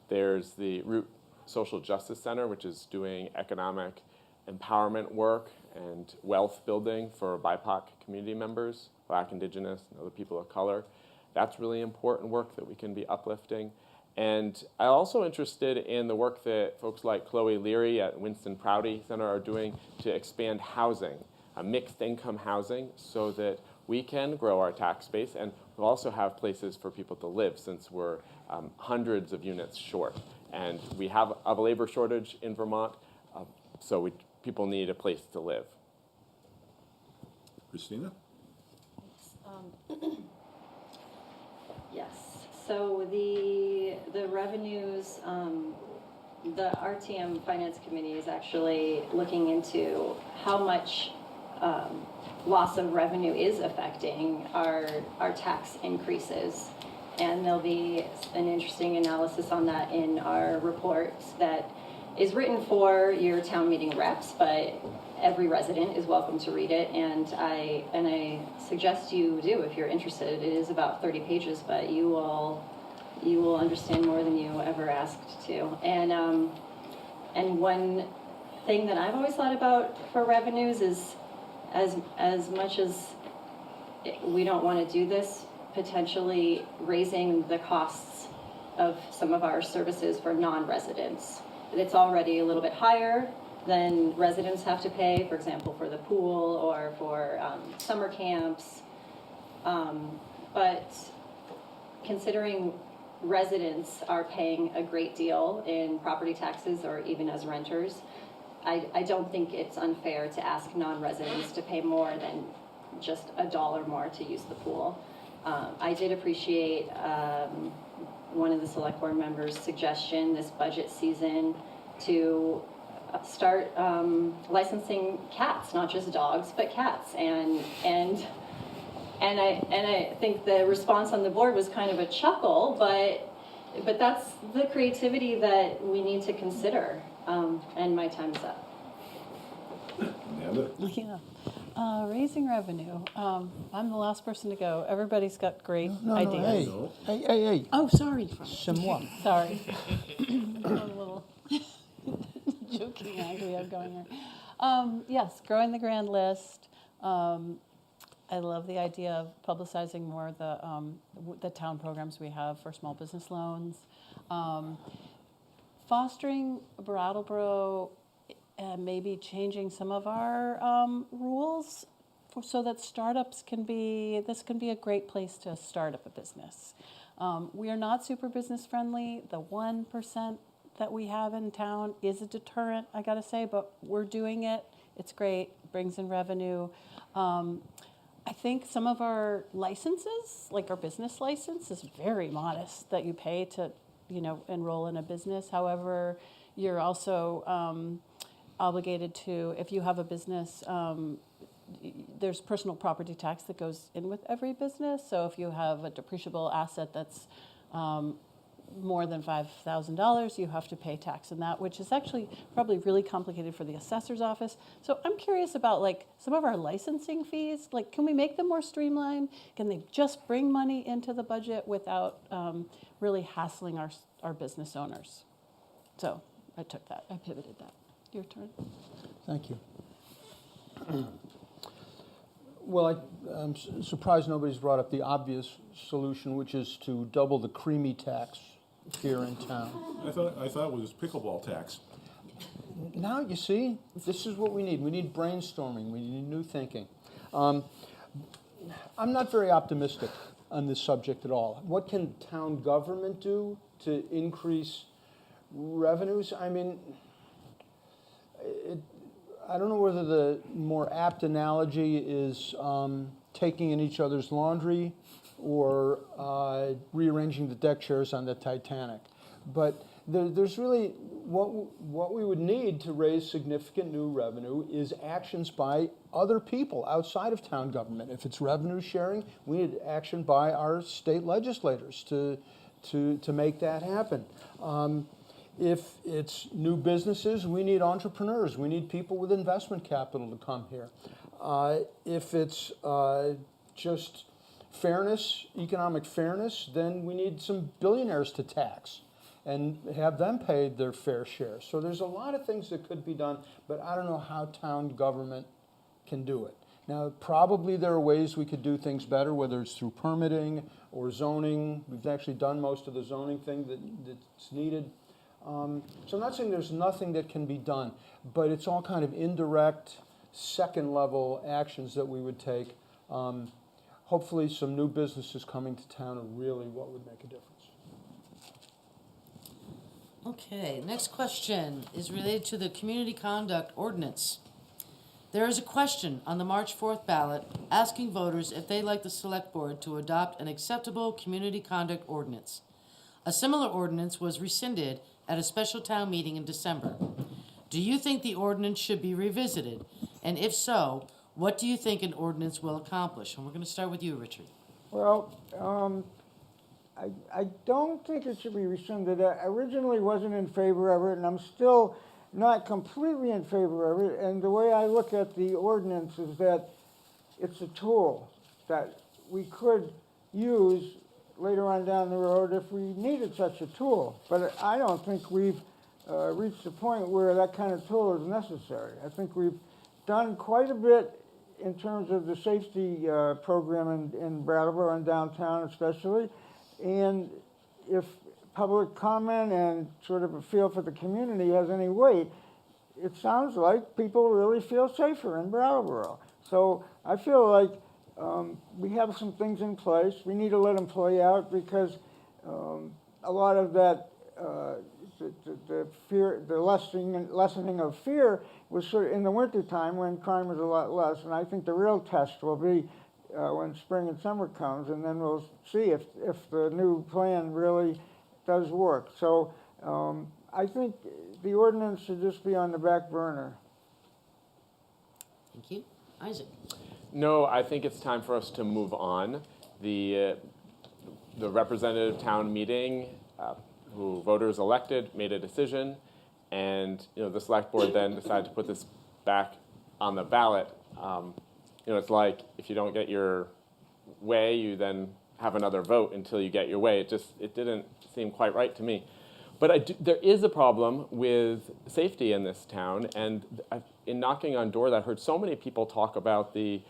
There's the Root Social Justice Center, which is doing economic empowerment work and wealth building for BIPOC community members, Black, Indigenous, and other people of color. That's really important work that we can be uplifting. And I'm also interested in the work that folks like Chloe Leary at Winston Prouty Center are doing to expand housing, mixed income housing, so that we can grow our tax base and we'll also have places for people to live, since we're hundreds of units short. And we have a labor shortage in Vermont, so people need a place to live.
Christina?
Yes, so the revenues, the RTM Finance Committee is actually looking into how much loss of revenue is affecting our tax increases. And there'll be an interesting analysis on that in our report that is written for your town meeting reps, but every resident is welcome to read it. And I suggest you do if you're interested. It is about 30 pages, but you will understand more than you ever asked to. And one thing that I've always thought about for revenues is as much as we don't want to do this, potentially raising the costs of some of our services for non-residents. It's already a little bit higher than residents have to pay, for example, for the pool or for summer camps. But considering residents are paying a great deal in property taxes or even as renters, I don't think it's unfair to ask non-residents to pay more than just $1 more to use the pool. I did appreciate one of the select board members' suggestion this budget season to start licensing cats, not just dogs, but cats. And I think the response on the board was kind of a chuckle, but that's the creativity that we need to consider. And my time's up.
Amanda?
Yeah. Raising revenue. I'm the last person to go. Everybody's got great ideas.
No.
Hey.
Oh, sorry.
C'est moi.
Sorry. I'm a little joking angry I'm going here. Yes, growing the grand list. I love the idea of publicizing more the town programs we have for small business loans. Fostering Brattleboro, maybe changing some of our rules so that startups can be a great place to start up a business. We are not super business friendly. The 1% that we have in town is a deterrent, I gotta say, but we're doing it. It's great, brings in revenue. I think some of our licenses, like our business license, is very modest that you pay to, enroll in a business. However, you're also obligated to, if you have a business, there's personal property tax that goes in with every business. So if you have a depreciable asset that's more than $5,000, you have to pay tax on that, which is actually probably really complicated for the assessor's office. So I'm curious about some of our licensing fees. Can we make them more streamlined? Can they just bring money into the budget without really hassling our business owners? So I pivoted that. Your turn.
Thank you. Well, I'm surprised nobody's brought up the obvious solution, which is to double the creamy tax here in town.
I thought it was pickleball tax.
Now, you see, this is what we need. We need brainstorming. We need new thinking. I'm not very optimistic on this subject at all. What can town government do to increase revenues. I mean, I don't know whether the more apt analogy is taking in each other's laundry or rearranging the deck chairs on the Titanic. But there's really, what we would need to raise significant new revenue is actions by other people outside of town government. If it's revenue sharing, we need action by our state legislators to make that happen. If it's new businesses, we need entrepreneurs. We need people with investment capital to come here. If it's just fairness, economic fairness, then we need some billionaires to tax and have them pay their fair share. So there's a lot of things that could be done, but I don't know how town government can do it. Now, probably there are ways we could do things better, whether it's through permitting or zoning. We've actually done most of the zoning thing that's needed. So I'm not saying there's nothing that can be done, but it's all kind of indirect, second-level actions that we would take. Hopefully some new businesses coming to town are really what would make a difference.
Okay, next question is related to the community conduct ordinance. There is a question on the March 4th ballot asking voters if they'd like the Select Board to adopt an acceptable community conduct ordinance. A similar ordinance was rescinded at a special town meeting in December. Do you think the ordinance should be revisited? And if so, what do you think an ordinance will accomplish? And we're going to start with you, Richard.
Well, I don't think it should be rescinded. I originally wasn't in favor of it, and I'm still not completely in favor of it. And the way I look at the ordinance is that it's a tool that we could use later on down the road if we needed such a tool. But I don't think we've reached the point where that kind of tool is necessary. I think we've done quite a bit in terms of the safety program in Brattleboro and downtown especially. And if public comment and sort of a feel for the community has any weight, it sounds like people really feel safer in Brattleboro. So I feel like we have some things in place. We need to let them play out because a lot of that, the fear, the lessening of fear was sort of in the wintertime when crime was a lot less. And I think the real test will be when spring and summer comes, and then we'll see if the new plan really does work. So I think the ordinance should just be on the back burner.
Thank you. Isaac.
No, I think it's time for us to move on. The representative town meeting, who voters elected, made a decision, and the select board then decided to put this back on the ballot. It's like if you don't get your way, you then have another vote until you get your way. It didn't seem quite right to me. But there is a problem with safety in this town, and in knocking on doors, I heard so many people talk about the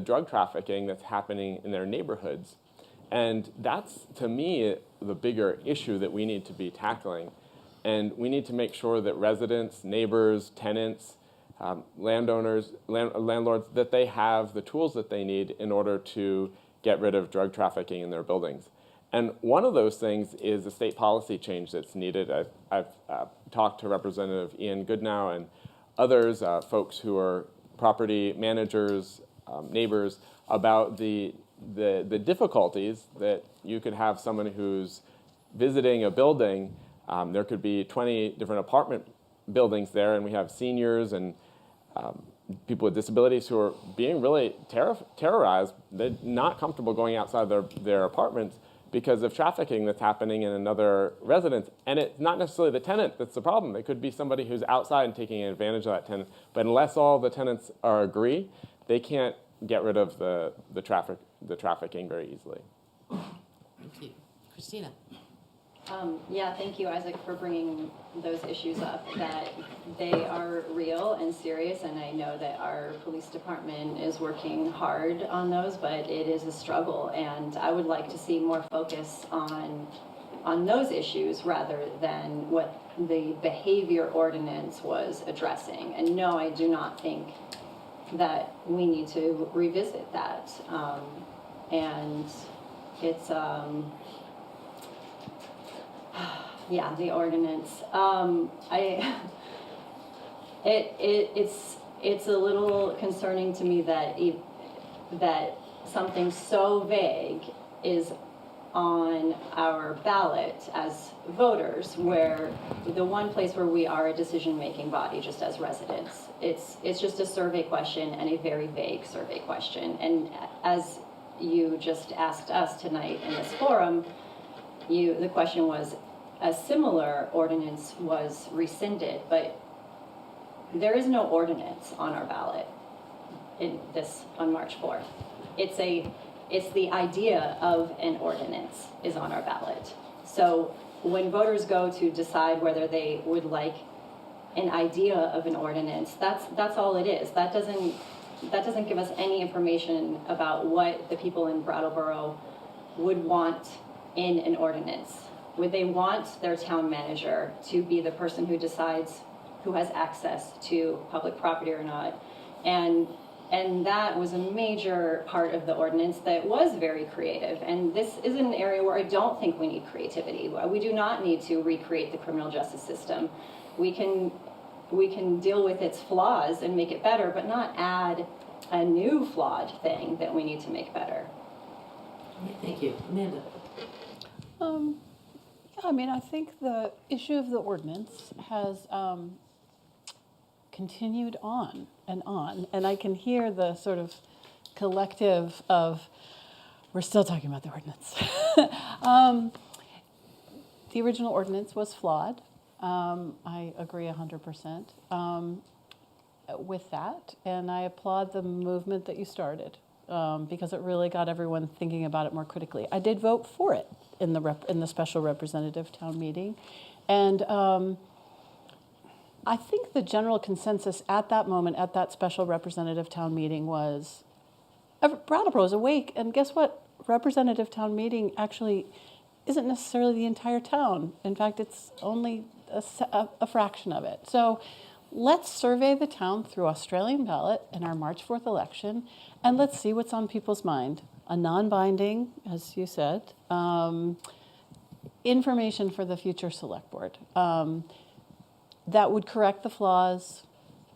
drug trafficking that's happening in their neighborhoods. And that's, to me, the bigger issue that we need to be tackling. And we need to make sure that residents, neighbors, tenants, landowners, landlords, that they have the tools that they need in order to get rid of drug trafficking in their buildings. And one of those things is a state policy change that's needed. I've talked to Representative Ian Goodnow and others, folks who are property managers, neighbors, about the difficulties that you could have someone who's visiting a building. There could be 20 different apartment buildings there, and we have seniors and people with disabilities who are being really terrorized. They're not comfortable going outside their apartments because of trafficking that's happening in another residence. And it's not necessarily the tenant that's the problem. It could be somebody who's outside and taking advantage of that tenant. But unless all the tenants agree, they can't get rid of the trafficking very easily.
Thank you. Christina.
Yeah, thank you, Isaac, for bringing those issues up, that they are real and serious, and I know that our police department is working hard on those, but it is a struggle, and I would like to see more focus on those issues rather than what the behavior ordinance was addressing. And no, I do not think that we need to revisit that. And it's Yeah, the ordinance. It's a little concerning to me that that something so vague is on our ballot as voters, where the one place where we are a decision-making body just as residents. It's just a survey question, and a very vague survey question. And as you just asked us tonight in this forum, the question was, a similar ordinance was rescinded, but there is no ordinance on our ballot on March 4th. It's the idea of an ordinance is on our ballot. So when voters go to decide whether they would like an idea of an ordinance, that's all it is. That doesn't give us any information about what the people in Brattleboro would want in an ordinance. Would they want their town manager to be the person who decides who has access to public property or not? And that was a major part of the ordinance that was very creative. And this is an area where I don't think we need creativity. We do not need to recreate the criminal justice system. We can deal with its flaws and make it better, but not add a new flawed thing that we need to make better.
Thank you. Amanda?
I mean, I think the issue of the ordinance has continued on, and I can hear the sort of collective of, we're still talking about the ordinance. The original ordinance was flawed. I agree 100% with that, and I applaud the movement that you started because it really got everyone thinking about it more critically. I did vote for it in the special representative town meeting, and I think the general consensus at that moment, at that special representative town meeting, was Brattleboro is awake, and guess what? Representative town meeting actually isn't necessarily the entire town. In fact, it's only a fraction of it. So let's survey the town through Australian ballot in our March 4th election, and let's see what's on people's mind. A non-binding, as you said, information for the future select board. That would correct the flaws.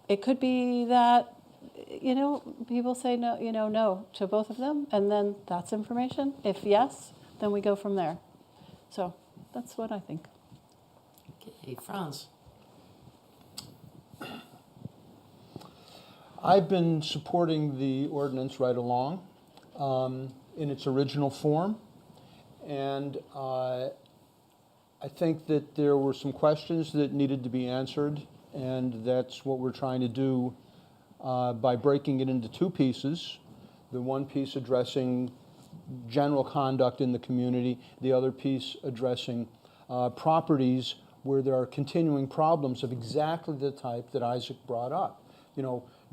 It could be that, people say no, no to both of them, and then that's information. If yes, then we go from there. So that's what I think.
Okay, Franz?
I've been supporting the ordinance right along in its original form, and I think that there were some questions that needed to be answered, and that's what we're trying to do by breaking it into two pieces. The one piece addressing general conduct in the community, the other piece addressing properties where there are continuing problems of exactly the type that Isaac brought up.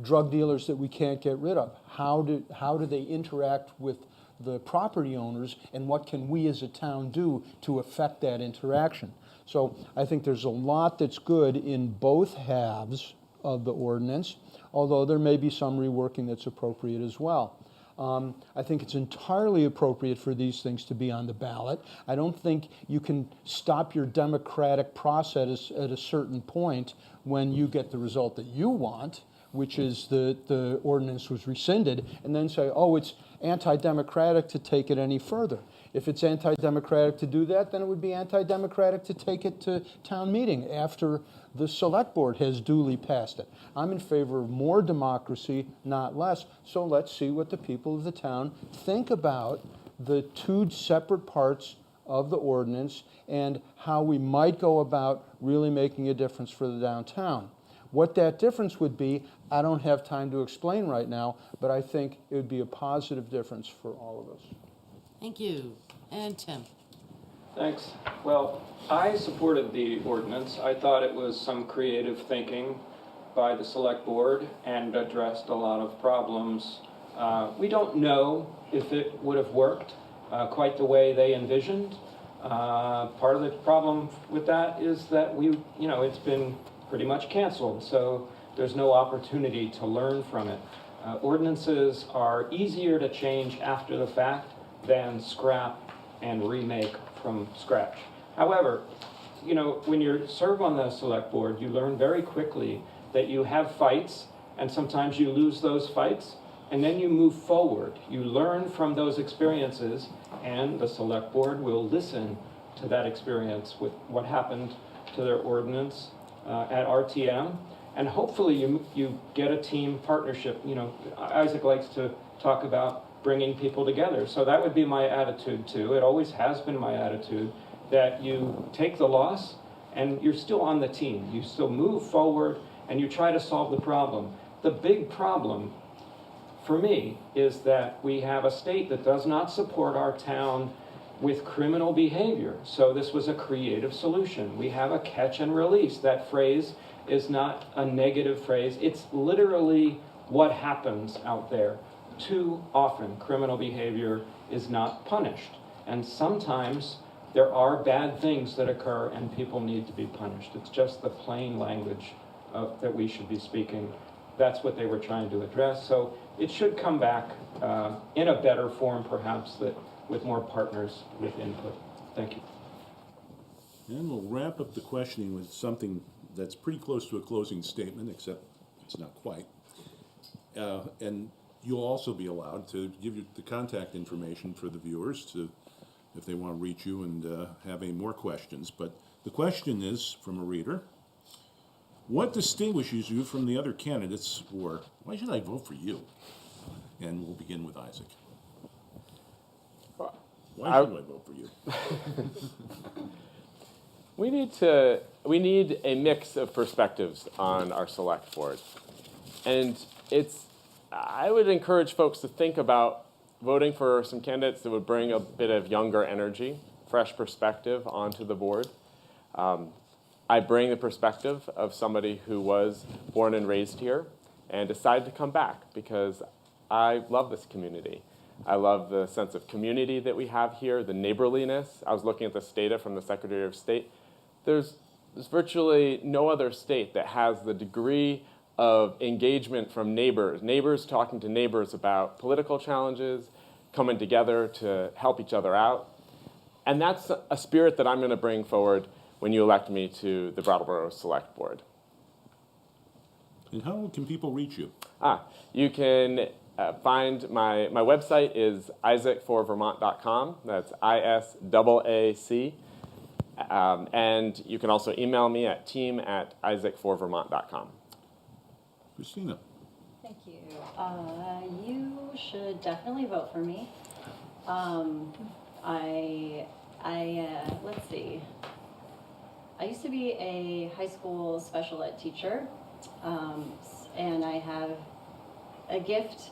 Drug dealers that we can't get rid of. How do they interact with the property owners, and what can we as a town do to affect that interaction? So I think there's a lot that's good in both halves of the ordinance, although there may be some reworking that's appropriate as well. I think it's entirely appropriate for these things to be on the ballot. I don't think you can stop your democratic process at a certain point when you get the result that you want, which is the ordinance was rescinded, and then say, oh, it's anti-democratic to take it any further. If it's anti-democratic to do that, then it would be anti-democratic to take it to town meeting after the select board has duly passed it. I'm in favor of more democracy, not less, so let's see what the people of the town think about the two separate parts of the ordinance and how we might go about really making a difference for the downtown. What that difference would be, I don't have time to explain right now, but I think it would be a positive difference for all of us.
Thank you. And Tim?
Thanks. Well, I supported the ordinance. I thought it was some creative thinking by the select board and addressed a lot of problems. We don't know if it would have worked quite the way they envisioned. Part of the problem with that is that it's been pretty much canceled, so there's no opportunity to learn from it. Ordinances are easier to change after the fact than scrap and remake from scratch. However, you know, when you serve on the select board, you learn very quickly that you have fights, and sometimes you lose those fights, and then you move forward. You learn from those experiences, and the select board will listen to that experience with what happened to their ordinance at RTM, and hopefully you get a team partnership. You know, Isaac likes to talk about bringing people together, so that would be my attitude too. It always has been my attitude that you take the loss and you're still on the team. You still move forward and you try to solve the problem. The big problem for me is that we have a state that does not support our town with criminal behavior. So this was a creative solution. We have a catch and release. That phrase is not a negative phrase. It's literally what happens out there. Too often, criminal behavior is not punished. And sometimes there are bad things that occur and people need to be punished. It's just the plain language that we should be speaking. That's what they were trying to address. So it should come back in a better form, perhaps, that with more partners with input. Thank you.
And we'll wrap up the questioning with something that's pretty close to a closing statement, except it's not quite. And you'll also be allowed to give you the contact information for the viewers to, if they want to reach you and have any more questions. But the question is from a reader: what distinguishes you from the other candidates, or why should I vote for you? And we'll begin with Isaac. Why should I vote for you?
We need a mix of perspectives on our select board. And I would encourage folks to think about voting for some candidates that would bring a bit of younger energy, fresh perspective onto the board. I bring the perspective of somebody who was born and raised here and decided to come back because I love this community. I love the sense of community that we have here, the neighborliness. I was looking at this data from the Secretary of State. There's virtually no other state that has the degree of engagement from neighbors talking to neighbors about political challenges, coming together to help each other out. And that's a spirit that I'm going to bring forward when you elect me to the Brattleboro Select Board.
And how can people reach you?
You can find my website is isaacforvermont.com. That's ISAAC. And you can also email me at team@isaacforvermont.com.
Christina.
Thank you. You should definitely vote for me. Let's see. I used to be a high school special ed teacher, and I have a gift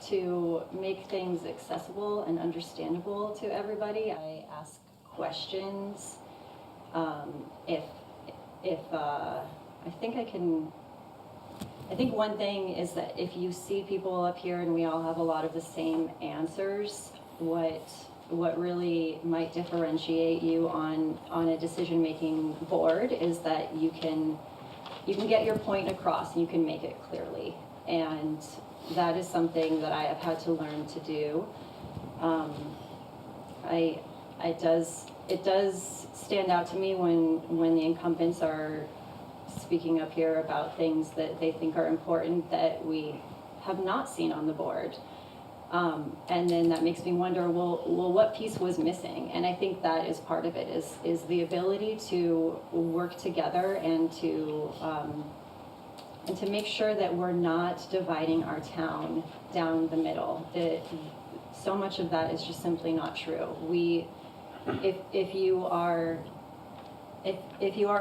to make things accessible and understandable to everybody. I ask questions. I think one thing is that if you see people up here and we all have a lot of the same answers, what really might differentiate you on a decision-making board is that you can get your point across and you can make it clearly. And that is something that I have had to learn to do. It does stand out to me when the incumbents are speaking up here about things that they think are important that we have not seen on the board. And then that makes me wonder, well, what piece was missing? And I think that is part of it, is the ability to work together and to make sure that we're not dividing our town down the middle. So much of that is just simply not true. If you are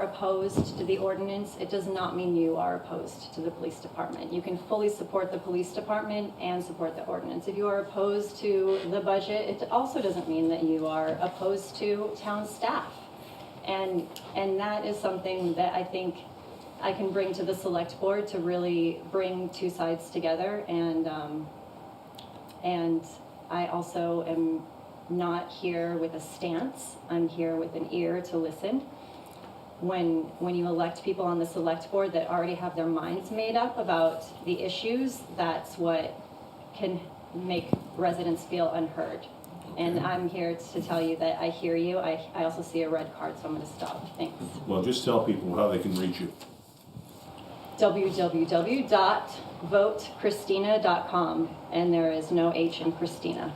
opposed to the ordinance, it does not mean you are opposed to the police department. You can fully support the police department and support the ordinance. If you are opposed to the budget, it also doesn't mean that you are opposed to town staff. And that is something that I think I can bring to the select board to really bring two sides together. And I also am not here with a stance. I'm here with an ear to listen. When you elect people on the select board that already have their minds made up about the issues, that's what can make residents feel unheard. And I'm here to tell you that I hear you. I also see a red card, so I'm going to stop. Thanks.
Well, just tell people how they can reach you.
www.votechristina.com, and there is no H in Christina.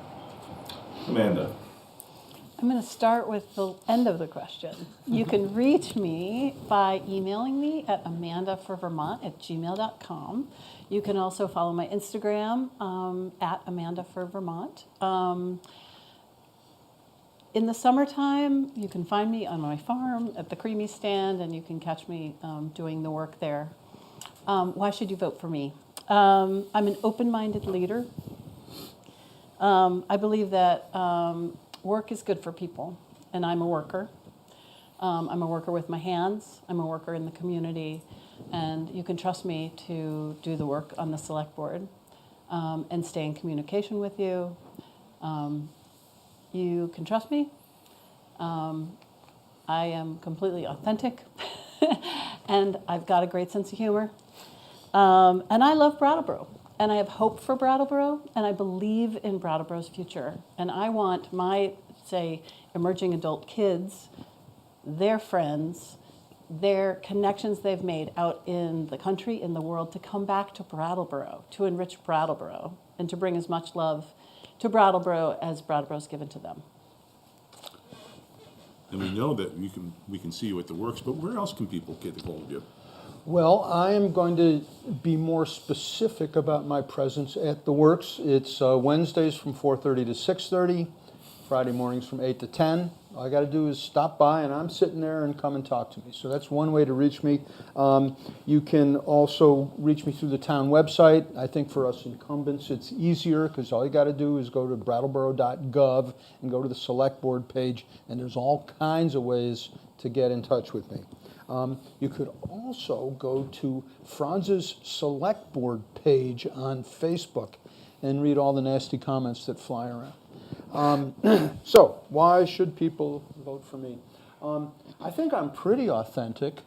Amanda.
I'm going to start with the end of the question. You can reach me by emailing me at amandaforvermont@gmail.com. You can also follow my Instagram at amandaforvermont. In the summertime, you can find me on my farm at the Creamy Stand, and you can catch me doing the work there. Why should you vote for me? I'm an open-minded leader. I believe that work is good for people, and I'm a worker. I'm a worker with my hands. I'm a worker in the community, and you can trust me to do the work on the select board and stay in communication with you. You can trust me. I am completely authentic, and I've got a great sense of humor. And I love Brattleboro, and I have hope for Brattleboro, and I believe in Brattleboro's future. And I want my, say, emerging adult kids, their friends, their connections they've made out in the country, in the world, to come back to Brattleboro, to enrich Brattleboro, and to bring as much love to Brattleboro as Brattleboro's given to them.
And we know that we can see you at the works, but where else can people get a hold of you?
Well, I am going to be more specific about my presence at the works. It's Wednesdays from 4:30 to 6:30, Friday mornings from 8 to 10. All I got to do is stop by, and I'm sitting there, and come and talk to me. So that's one way to reach me. You can also reach me through the town website. I think for us incumbents, it's easier because all you got to do is go to brattleboro.gov and go to the select board page, and there's all kinds of ways to get in touch with me. You could also go to Franz's Select Board page on Facebook and read all the nasty comments that fly around. So, why should people vote for me? I think I'm pretty authentic.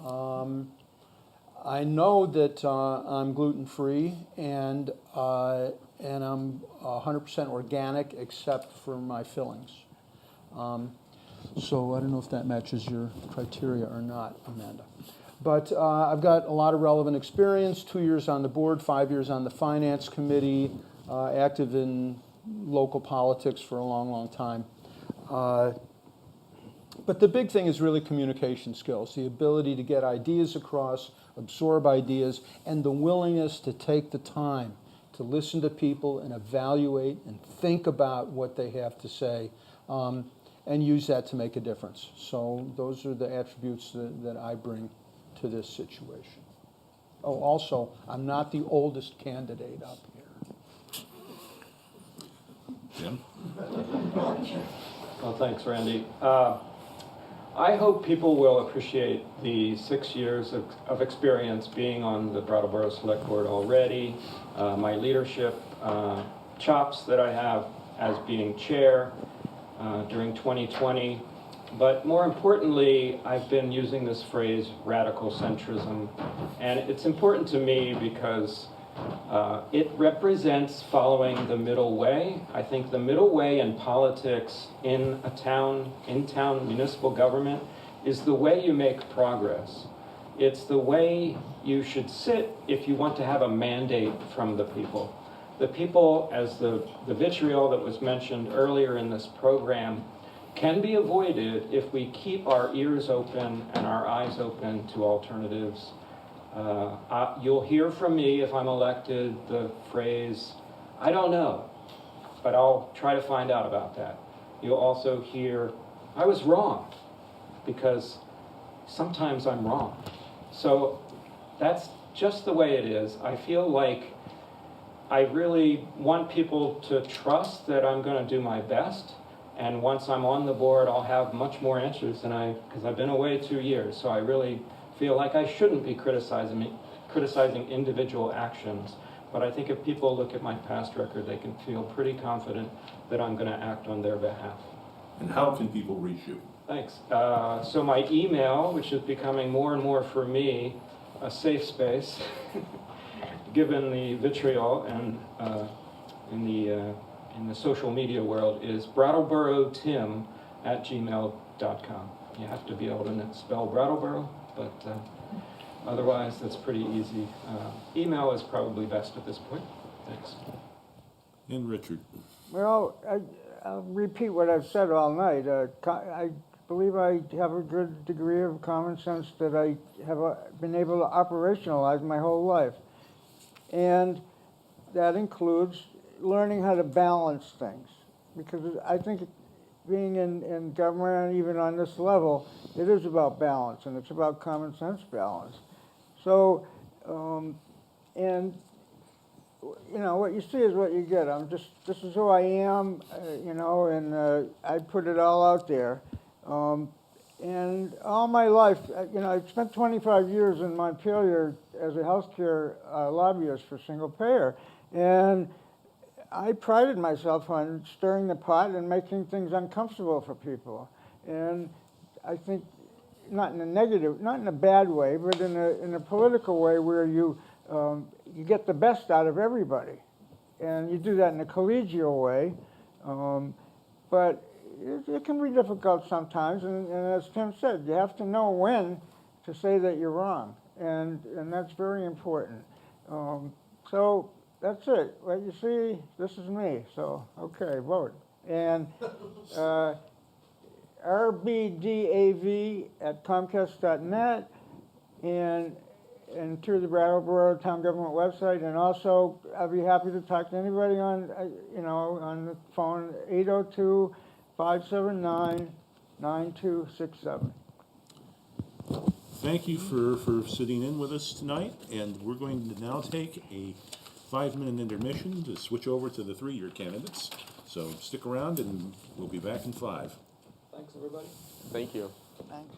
I know that I'm gluten-free and I'm 100% organic except for my fillings. So I don't know if that matches your criteria or not, Amanda. But I've got a lot of relevant experience, 2 years on the board, 5 years on the finance committee, active in local politics for a long, long time. But the big thing is really communication skills, the ability to get ideas across, absorb ideas, and the willingness to take the time to listen to people and evaluate and think about what they have to say. And use that to make a difference. So those are the attributes that I bring to this situation. Oh, also, I'm not the oldest candidate up here.
Jim?
Well, thanks, Randy. I hope people will appreciate the 6 years of experience being on the Brattleboro Select Board already, my leadership chops that I have as being chair, during 2020, but more importantly, I've been using this phrase radical centrism, and it's important to me because it represents following the middle way. I think the middle way in politics in town municipal government is the way you make progress. It's the way you should sit if you want to have a mandate from the people. The people, as the vitriol that was mentioned earlier in this program, can be avoided if we keep our ears open and our eyes open to alternatives. You'll hear from me if I'm elected the phrase, I don't know, but I'll try to find out about that. You'll also hear, I was wrong, because sometimes I'm wrong. So that's just the way it is. I feel like I really want people to trust that I'm going to do my best, and once I'm on the board, I'll have much more answers because I've been away 2 years, so I really feel like I shouldn't be criticizing individual actions. But I think if people look at my past record, they can feel pretty confident that I'm going to act on their behalf.
And how can people reach you?
Thanks. So my email, which is becoming more and more for me a safe space, given the vitriol and in the in the social media world is brattleborotim@gmail.com. You have to be able to spell Brattleboro, but otherwise that's pretty easy. Email is probably best at this point. Thanks.
And Richard.
Well, I'll repeat what I've said all night. I believe I have a good degree of common sense that I have been able to operationalize my whole life. And that includes learning how to balance things. Because I think being in government, and even on this level, it is about balance, and it's about common sense balance. So, and you know, what you see is what you get. This is who I am, you know, and I put it all out there. And all my life, you know, I spent 25 years in Montpelier as a healthcare lobbyist for single payer. And I prided myself on stirring the pot and making things uncomfortable for people. And I think, not in a negative, not in a bad way, but in a political way where you get the best out of everybody. And you do that in a collegial way. But it can be difficult sometimes. And as Tim said, you have to know when to say that you're wrong. And that's very important. So that's it. What you see, this is me. So, okay, vote. And rbdav@comcast.net and through the Brattleboro Town Government website. And also, I'll be happy to talk to anybody on, you know, on the phone, 802-579-9267.
Thank you for sitting in with us tonight, and we're going to now take a 5-minute intermission to switch over to the 3-year candidates. So stick around, and we'll be back in 5.
Thanks, everybody.
Thank you.
Thanks.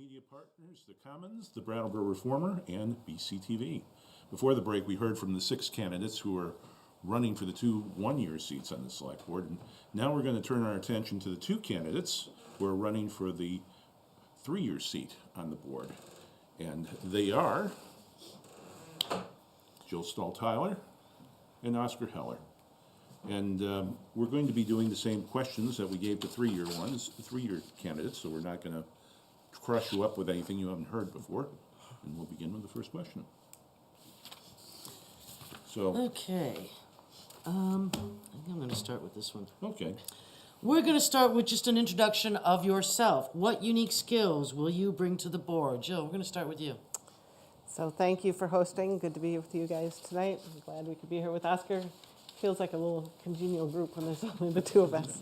media partners, the Commons, the Brattleboro Reformer, and BCTV. Before the break, we heard from the 6 candidates who are running for the 2 one-year seats on the Select Board. And now we're going to turn our attention to the 2 candidates who are running for the 3-year seat on the board. And they are Jill Stahl-Tyler and Oscar Heller. And we're going to be doing the same questions that we gave to 3-year ones, the 3-year candidates, so we're not going to crush you up with anything you haven't heard before. And we'll begin with the first question. So,
Okay. I think I'm going to start with this one.
okay.
We're going to start with just an introduction of yourself. What unique skills will you bring to the board? Jill, we're going to start with you.
So thank you for hosting. Good to be with you guys tonight. I'm glad we could be here with Oscar. Feels like a little congenial group when there's only the 2 of us.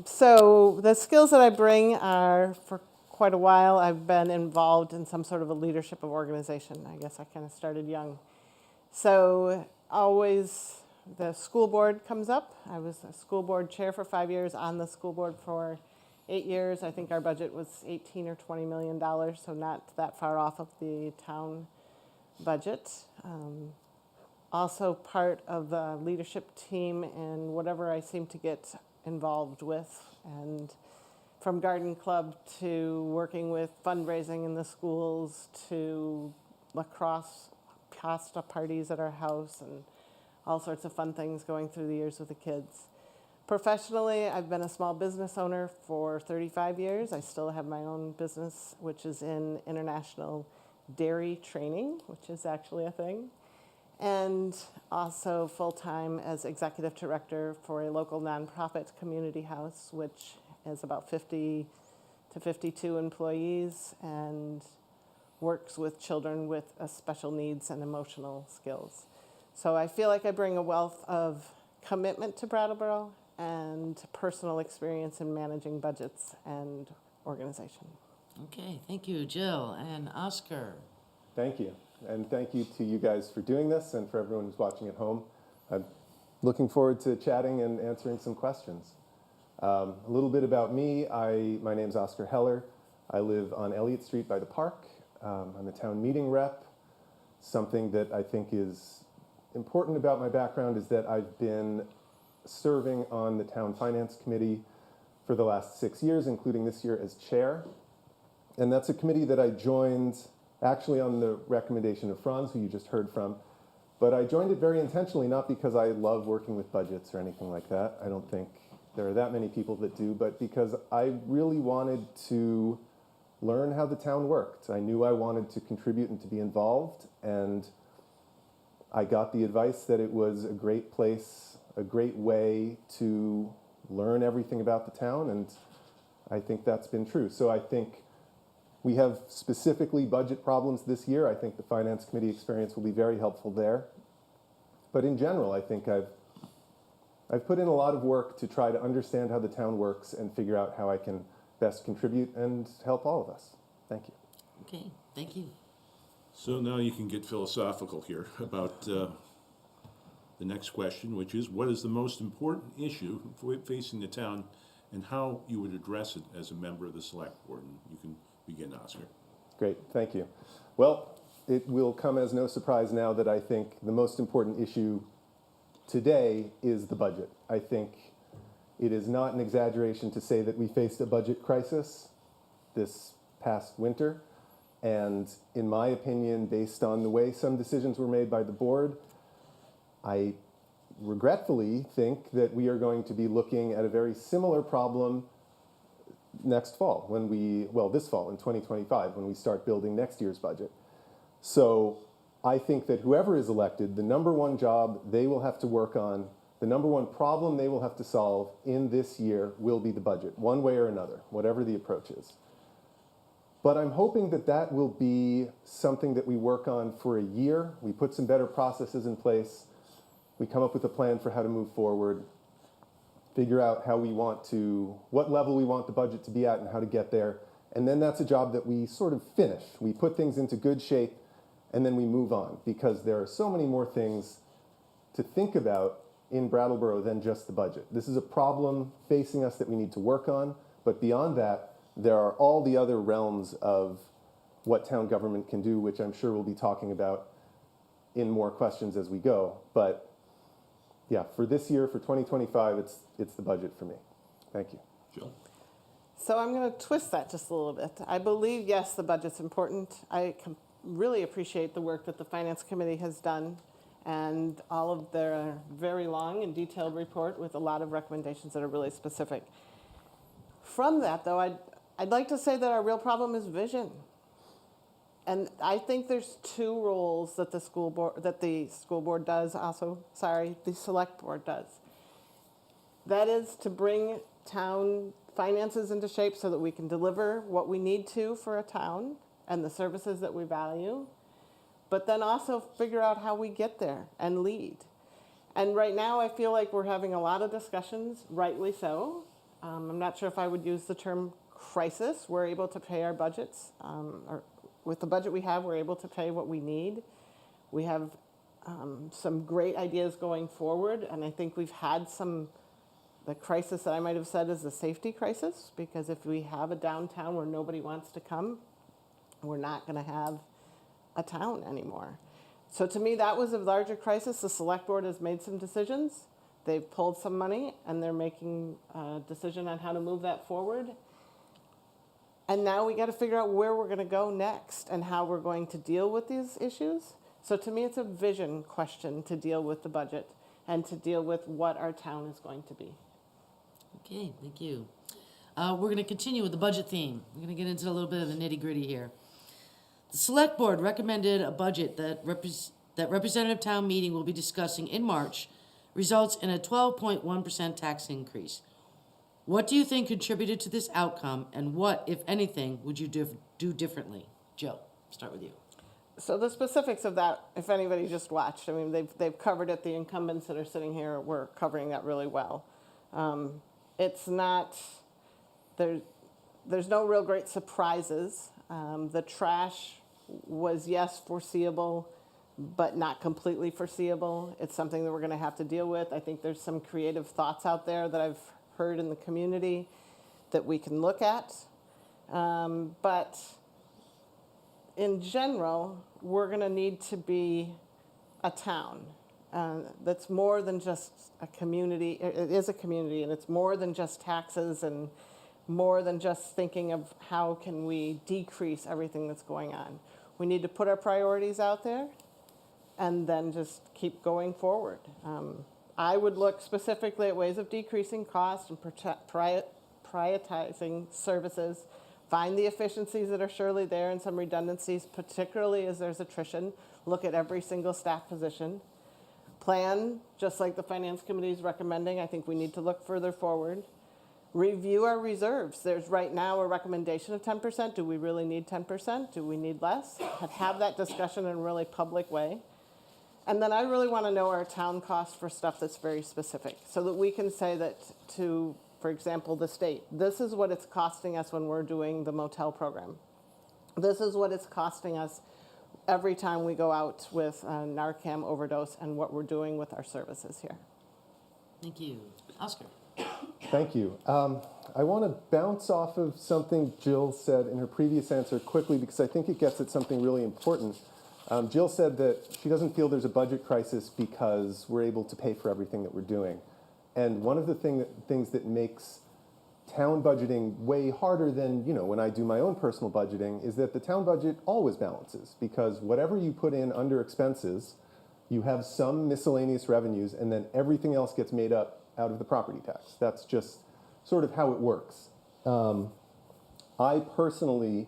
So the skills that I bring are, for quite a while, I've been involved in some sort of a leadership of organization. I guess I kind of started young. So always the school board comes up. I was a school board chair for 5 years, on the school board for 8 years. I think our budget was $18 or $20 million, so not that far off of the town budget. Also part of the leadership team in whatever I seem to get involved with, and from garden club to working with fundraising in the schools to lacrosse pasta parties at our house and all sorts of fun things going through the years with the kids. Professionally, I've been a small business owner for 35 years. I still have my own business, which is in international dairy training, which is actually a thing. And also full-time as executive director for a local nonprofit community house, which is about 50 to 52 employees and works with children with special needs and emotional skills. So I feel like I bring a wealth of commitment to Brattleboro and personal experience in managing budgets and organization.
Okay, thank you, Jill. And Oscar.
Thank you. And thank you to you guys for doing this and for everyone who's watching at home. I'm looking forward to chatting and answering some questions. A little bit about me. My name's Oscar Heller. I live on Elliott Street by the park. I'm a town meeting rep. Something that I think is important about my background is that I've been serving on the town finance committee for the last 6 years, including this year as chair. And that's a committee that I joined actually on the recommendation of Franz, who you just heard from. But I joined it very intentionally, not because I love working with budgets or anything like that. I don't think there are that many people that do, but because I really wanted to learn how the town worked. I knew I wanted to contribute and to be involved, and I got the advice that it was a great place, a great way to learn everything about the town, and I think that's been true. So I think we have specifically budget problems this year. I think the Finance Committee experience will be very helpful there. But in general, I think I've put in a lot of work to try to understand how the town works and figure out how I can best contribute and help all of us. Thank you.
Okay, thank you.
So now you can get philosophical here about the next question, which is, what is the most important issue facing the town and how you would address it as a member of the Select Board? And you can begin, Oscar.
Great, thank you. Well, it will come as no surprise now that I think the most important issue today is the budget. I think it is not an exaggeration to say that we faced a budget crisis this past winter. And in my opinion, based on the way some decisions were made by the board, I regretfully think that we are going to be looking at a very similar problem next fall, this fall in 2025, when we start building next year's budget. So I think that whoever is elected, the number one job they will have to work on, the number one problem they will have to solve in this year will be the budget, one way or another, whatever the approach is. But I'm hoping that that will be something that we work on for a year. We put some better processes in place. We come up with a plan for how to move forward, figure out what level we want the budget to be at and how to get there. And then that's a job that we sort of finish. We put things into good shape and then we move on, because there are so many more things to think about in Brattleboro than just the budget. This is a problem facing us that we need to work on, but beyond that, there are all the other realms of what town government can do, which I'm sure we'll be talking about in more questions as we go. But yeah, for this year, for 2025, it's the budget for me. Thank you.
Jill?
So I'm going to twist that just a little bit. I believe, yes, the budget's important. I really appreciate the work that the Finance Committee has done and all of their very long and detailed report with a lot of recommendations that are really specific. From that, though, I'd like to say that our real problem is vision. And I think there's two roles that the school board does also, the select board does. That is to bring town finances into shape so that we can deliver what we need to for a town and the services that we value, but then also figure out how we get there and lead. And right now I feel like we're having a lot of discussions, rightly so. I'm not sure if I would use the term crisis. We're able to pay our budgets, or with the budget we have, we're able to pay what we need. We have some great ideas going forward, and I think we've had the crisis that I might have said is a safety crisis, because if we have a downtown where nobody wants to come, we're not going to have a town anymore. So to me, that was a larger crisis. The select board has made some decisions. They've pulled some money, and they're making a decision on how to move that forward. And now we got to figure out where we're going to go next and how we're going to deal with these issues. So to me, it's a vision question to deal with the budget and to deal with what our town is going to be.
Okay, thank you. We're going to continue with the budget theme. We're going to get into a little bit of the nitty-gritty here. The Select Board recommended a budget that Representative Town Meeting will be discussing in March results in a 12.1% tax increase. What do you think contributed to this outcome, and what, if anything, would you do differently? Joe, start with you.
So the specifics of that, if anybody just watched, I mean, they've covered it. The incumbents that are sitting here were covering that really well. It's not, there's no real great surprises. The trash was, yes, foreseeable, but not completely foreseable. It's something that we're going to have to deal with. I think there's some creative thoughts out there that I've heard in the community that we can look at. But in general, we're going to need to be a town that's more than just a community. It is a community, and it's more than just taxes and more than just thinking of how can we decrease everything that's going on. We need to put our priorities out there and then just keep going forward. I would look specifically at ways of decreasing costs and prioritizing services, find the efficiencies that are surely there and some redundancies, particularly as there's attrition. Look at every single staff position. Plan, just like the Finance Committee is recommending. I think we need to look further forward. Review our reserves. There's right now a recommendation of 10%. Do we really need 10%? Do we need less? Have that discussion in a really public way. And then I really want to know our town costs for stuff that's very specific so that we can say that to, for example, the state, this is what it's costing us when we're doing the motel program. This is what it's costing us every time we go out with a Narcan overdose and what we're doing with our services here.
Thank you. Oscar.
Thank you. I want to bounce off of something Jill said in her previous answer quickly because I think it gets at something really important. Jill said that she doesn't feel there's a budget crisis because we're able to pay for everything that we're doing. And one of the things that makes town budgeting way harder than, when I do my own personal budgeting is that the town budget always balances because whatever you put in under expenses, you have some miscellaneous revenues and then everything else gets made up out of the property tax. That's just sort of how it works. I personally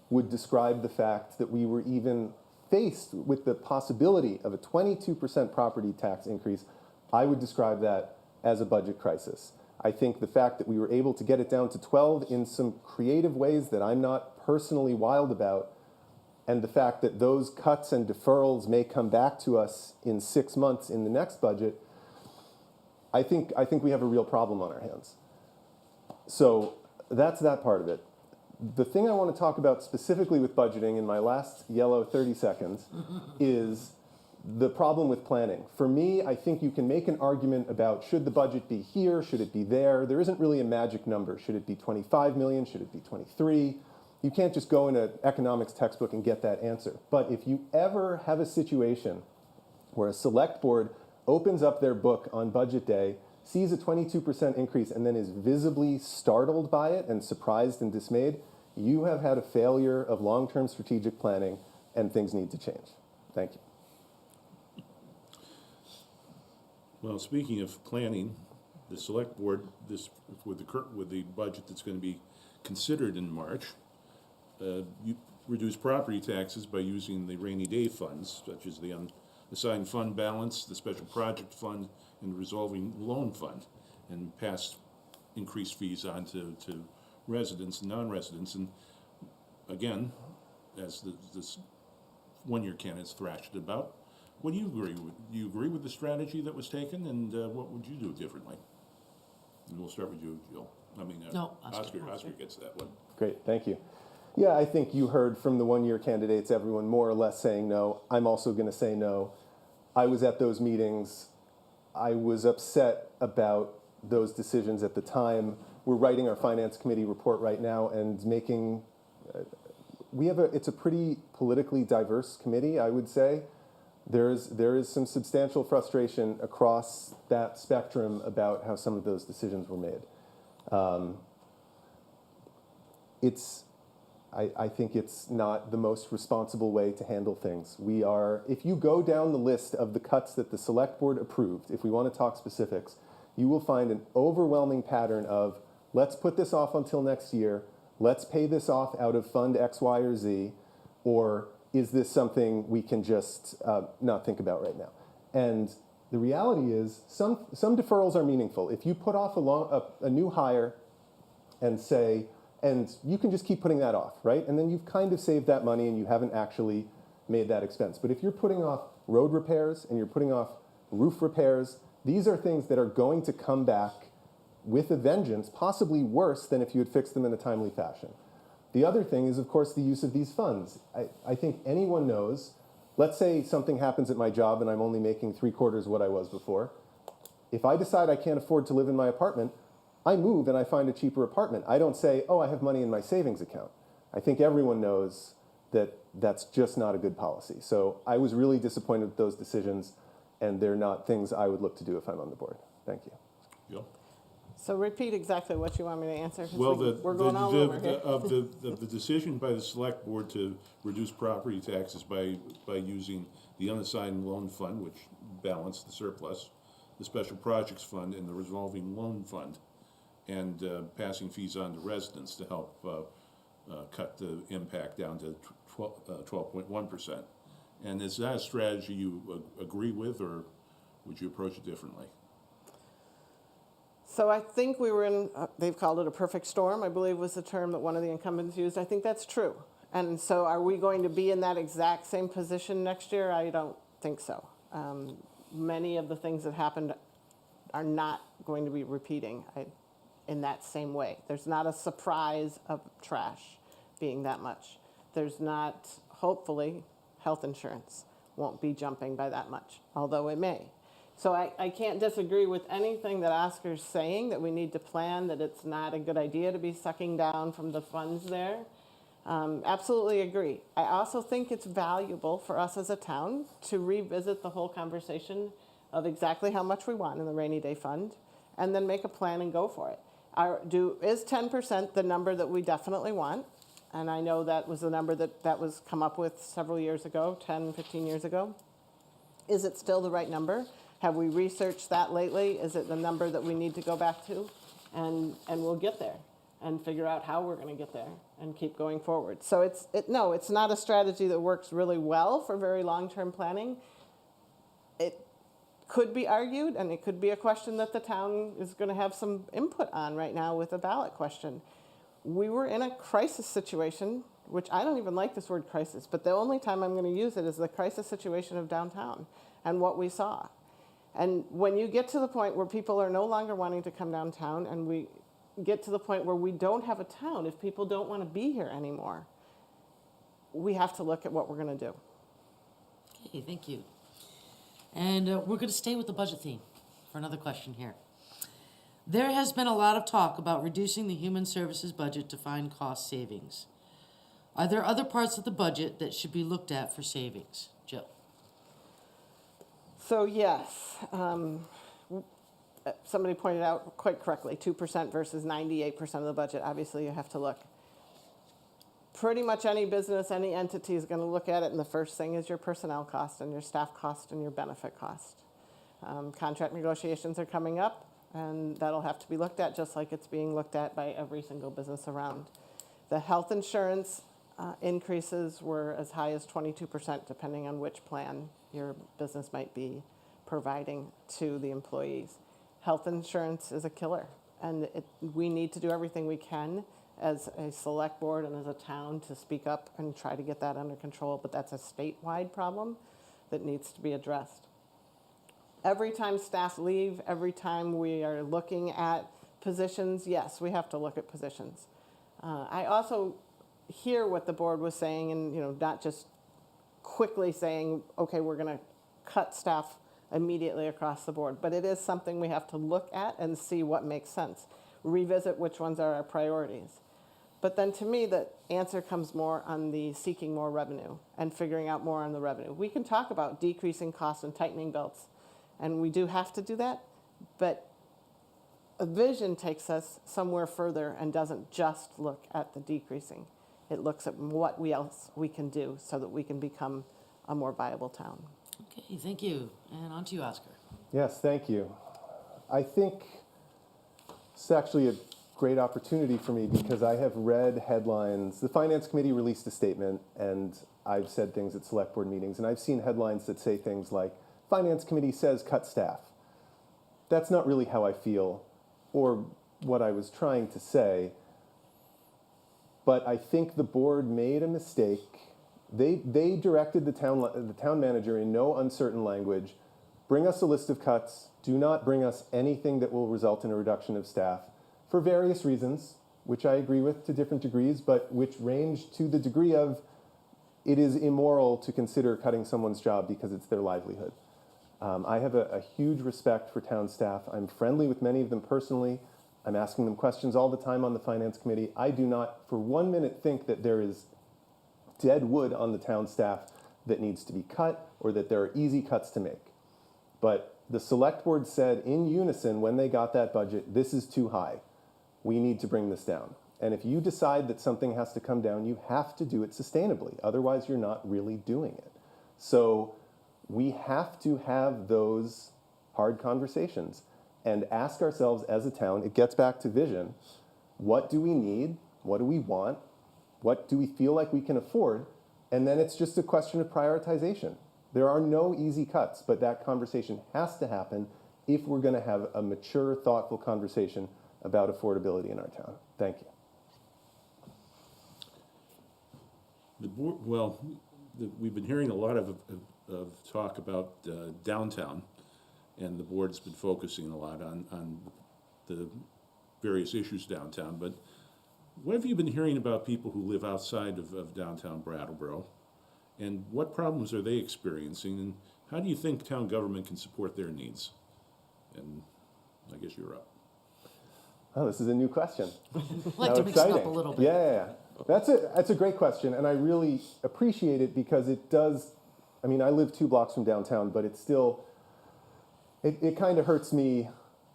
would describe the fact that we were even faced with the possibility of a 22% property tax increase. I would describe that as a budget crisis. I think the fact that we were able to get it down to 12 in some creative ways that I'm not personally wild about, and the fact that those cuts and deferrals may come back to us in 6 months in the next budget, I think we have a real problem on our hands. So that's that part of it. The thing I want to talk about specifically with budgeting in my last yellow 30 seconds is the problem with planning. For me, I think you can make an argument about should the budget be here, should it be there. There isn't really a magic number. Should it be 25 million? Should it be 23? You can't just go in an economics textbook and get that answer. But if you ever have a situation where a select board opens up their book on budget day, sees a 22% increase, and then is visibly startled by it and surprised and dismayed, you have had a failure of long-term strategic planning, and things need to change. Thank you.
Well, speaking of planning, the select board, with the budget that's going to be considered in March, you reduce property taxes by using the rainy day funds, such as the unassigned fund balance, the special project fund, and the resolving loan fund, and pass increased fees on to residents and non-residents. And again, as this one-year candidates thrashed about, what do you agree with? Do you agree with the strategy that was taken, and what would you do differently? And we'll start with you, Jill.
No,
Oscar gets that one.
Great, thank you. Yeah, I think you heard from the one-year candidates, everyone more or less saying no. I'm also going to say no. I was at those meetings. I was upset about those decisions at the time. We're writing our finance committee report right now and making, it's a pretty politically diverse committee, I would say. There is some substantial frustration across that spectrum about how some of those decisions were made. I think it's not the most responsible way to handle things. If you go down the list of the cuts that the select board approved, if we want to talk specifics, you will find an overwhelming pattern of, let's put this off until next year, let's pay this off out of fund X, Y, or Z, or is this something we can just not think about right now? And the reality is, some deferrals are meaningful. If you put off a new hire and say, and you can just keep putting that off, right? And then you've kind of saved that money and you haven't actually made that expense. But if you're putting off road repairs and you're putting off roof repairs, these are things that are going to come back with a vengeance, possibly worse than if you had fixed them in a timely fashion. The other thing is, of course, the use of these funds. I think anyone knows, let's say something happens at my job and I'm only making 3/4 what I was before. If I decide I can't afford to live in my apartment, I move and I find a cheaper apartment. I don't say, oh, I have money in my savings account. I think everyone knows that that's just not a good policy. So I was really disappointed with those decisions, and they're not things I would look to do if I'm on the board. Thank you.
Jill?
So repeat exactly what you want me to answer, 'cause
Well,
we're going all over here.
of the decision by the select board to reduce property taxes by using the unassigned loan fund, which balanced the surplus, the special projects fund, and the revolving loan fund, and passing fees on to residents to help cut the impact down to 12.1%. And is that a strategy you agree with, or would you approach it differently?
So I think we were in, they've called it a perfect storm, I believe was the term that one of the incumbents used. I think that's true. And so are we going to be in that exact same position next year? I don't think so. Many of the things that happened are not going to be repeating in that same way. There's not a surprise of trash being that much. There's not, hopefully, health insurance won't be jumping by that much, although it may. So I can't disagree with anything that Oscar's saying, that we need to plan, that it's not a good idea to be sucking down from the funds there. Absolutely agree. I also think it's valuable for us as a town to revisit the whole conversation of exactly how much we want in the rainy day fund, and then make a plan and go for it. Is 10% the number that we definitely want? And I know that was the number that was come up with several years ago, 10, 15 years ago. Is it still the right number? Have we researched that lately? Is it the number that we need to go back to? And we'll get there and figure out how we're going to get there and keep going forward. So it's not a strategy that works really well for very long-term planning. It could be argued, and it could be a question that the town is going to have some input on right now with a ballot question. We were in a crisis situation, which I don't even like this word crisis, but the only time I'm going to use it is the crisis situation of downtown and what we saw. And when you get to the point where people are no longer wanting to come downtown, and we get to the point where we don't have a town, if people don't want to be here anymore, we have to look at what we're going to do.
Okay, thank you. And we're going to stay with the budget theme for another question here. There has been a lot of talk about reducing the human services budget to find cost savings. Are there other parts of the budget that should be looked at for savings? Jill?
So yes, somebody pointed out quite correctly, 2% versus 98% of the budget. Obviously, you have to look. Pretty much any business, any entity is going to look at it, and the first thing is your personnel cost and your staff cost and your benefit cost. Contract negotiations are coming up, and that'll have to be looked at just like it's being looked at by every single business around. The health insurance increases were as high as 22%, depending on which plan your business might be providing to the employees. Health insurance is a killer, and we need to do everything we can as a select board and as a town to speak up and try to get that under control, but that's a statewide problem that needs to be addressed. Every time staff leave, every time we are looking at positions, yes, we have to look at positions. I also hear what the board was saying, and not just quickly saying, okay, we're going to cut staff immediately across the board, but it is something we have to look at and see what makes sense. Revisit which ones are our priorities. But then to me, the answer comes more on the seeking more revenue and figuring out more on the revenue. We can talk about decreasing costs and tightening belts, and we do have to do that, but a vision takes us somewhere further and doesn't just look at the decreasing. It looks at what else we can do so that we can become a more viable town.
Okay, thank you. And on to you, Oscar.
Yes, thank you. I think it's actually a great opportunity for me because I have read headlines. The Finance Committee released a statement, and I've said things at select board meetings, and I've seen headlines that say things like, Finance Committee says cut staff. That's not really how I feel or what I was trying to say, but I think the board made a mistake. They directed the town manager in no uncertain language, bring us a list of cuts, do not bring us anything that will result in a reduction of staff for various reasons, which I agree with to different degrees, but which range to the degree of it is immoral to consider cutting someone's job because it's their livelihood. I have a huge respect for town staff. I'm friendly with many of them personally. I'm asking them questions all the time on the Finance Committee. I do not for 1 minute think that there is dead wood on the town staff that needs to be cut or that there are easy cuts to make. But the select board said in unison when they got that budget, this is too high. We need to bring this down. And if you decide that something has to come down, you have to do it sustainably. Otherwise, you're not really doing it. So we have to have those hard conversations and ask ourselves as a town, it gets back to vision, what do we need? What do we want? What do we feel like we can afford? And then it's just a question of prioritization. There are no easy cuts, but that conversation has to happen if we're going to have a mature, thoughtful conversation about affordability in our town. Thank you.
The board, we've been hearing a lot of talk about downtown, and the board's been focusing a lot on the various issues downtown. But what have you been hearing about people who live outside of downtown Brattleboro, and what problems are they experiencing, and how do you think town government can support their needs? And I guess you're up.
Oh, this is a new question.
I'd like to mix it up a little bit.
Yeah. That's a great question, and I really appreciate it because it does, I mean, I live 2 blocks from downtown, but it's still, it kind of hurts me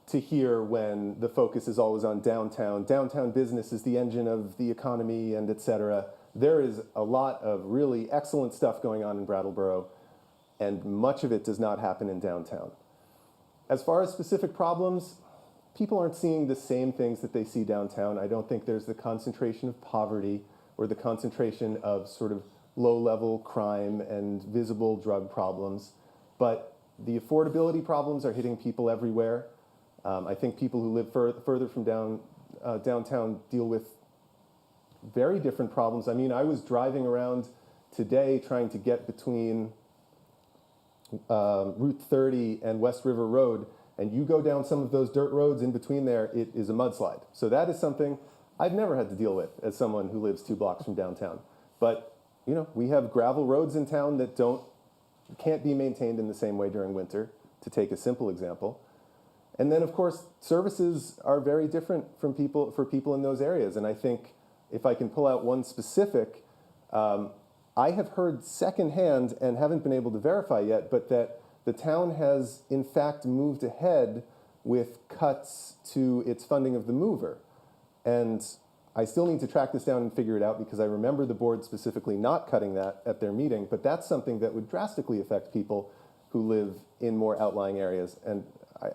to hear when the focus is always on downtown. Downtown business is the engine of the economy and et cetera. There is a lot of really excellent stuff going on in Brattleboro, and much of it does not happen in downtown. As far as specific problems, people aren't seeing the same things that they see downtown. I don't think there's the concentration of poverty or the concentration of sort of low-level crime and visible drug problems. But the affordability problems are hitting people everywhere. I think people who live further from downtown deal with very different problems. I mean, I was driving around today trying to get between Route 30 and West River Road, and you go down some of those dirt roads in between there, it is a mudslide. So that is something I've never had to deal with as someone who lives 2 blocks from downtown. But, you know, we have gravel roads in town that don't can't be maintained in the same way during winter, to take a simple example. And then, of course, services are very different for people in those areas. And I think if I can pull out one specific, I have heard secondhand, and haven't been able to verify yet, but that the town has in fact moved ahead with cuts to its funding of the mover. And I still need to track this down and figure it out, because I remember the board specifically not cutting that at their meeting, but that's something that would drastically affect people who live in more outlying areas. And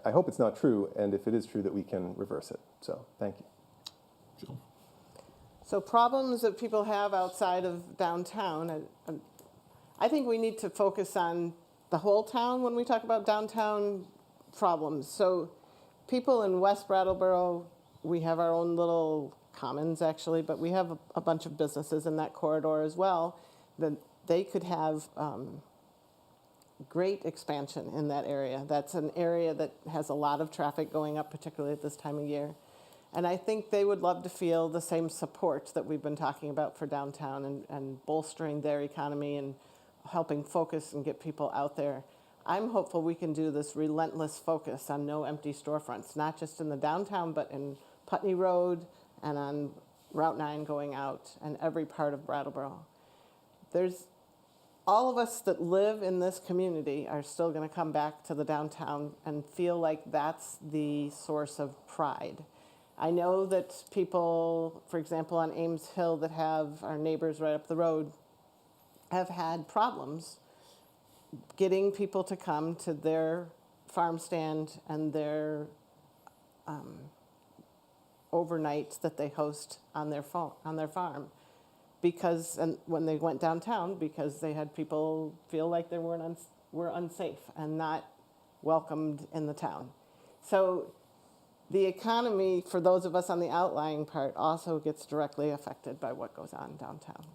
I hope it's not true, and if it is true, that we can reverse it. So thank you.
Jill?
So problems that people have outside of downtown, I think we need to focus on the whole town when we talk about downtown problems. So people in West Brattleboro, we have our own little commons actually, but we have a bunch of businesses in that corridor as well, that they could have great expansion in that area. That's an area that has a lot of traffic going up, particularly at this time of year. And I think they would love to feel the same support that we've been talking about for downtown, and bolstering their economy and helping focus and get people out there. I'm hopeful we can do this relentless focus on no empty storefronts, not just in the downtown, but in Putney Road and on Route 9 going out, and every part of Brattleboro. All of us that live in this community are still going to come back to the downtown and feel like that's the source of pride. I know that people, for example, on Ames Hill that have our neighbors right up the road, have had problems getting people to come to their farm stand and their overnights that they host on their farm, because, and when they went downtown, because they had people feel like they were unsafe and not welcomed in the town. So the economy for those of us on the outlying part also gets directly affected by what goes on downtown.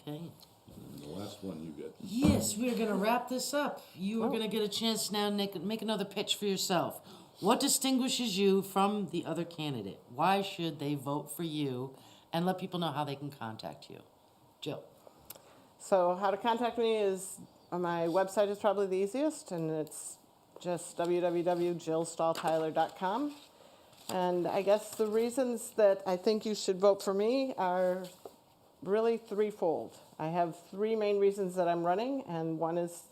Okay.
And the last one you get.
Yes, we're going to wrap this up. You are going to get a chance now to make another pitch for yourself. What distinguishes you from the other candidate? Why should they vote for you? And let people know how they can contact you. Jill.
So how to contact me is, my website is probably the easiest, and it's just www.jillstahltyler.com. And I guess the reasons that I think you should vote for me are really threefold. I have three main reasons that I'm running, and one is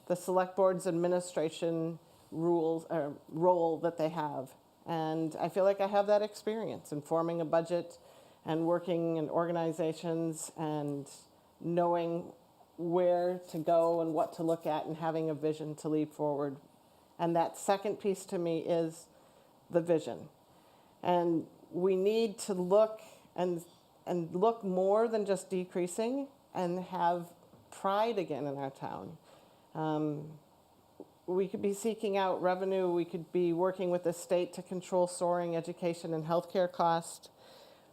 the select board's administration role that they have. And I feel like I have that experience in forming a budget and working in organizations and knowing where to go and what to look at and having a vision to lead forward. And that second piece to me is the vision. And we need to look and look more than just decreasing, and have pride again in our town. We could be seeking out revenue. We could be working with the state to control soaring education and healthcare costs.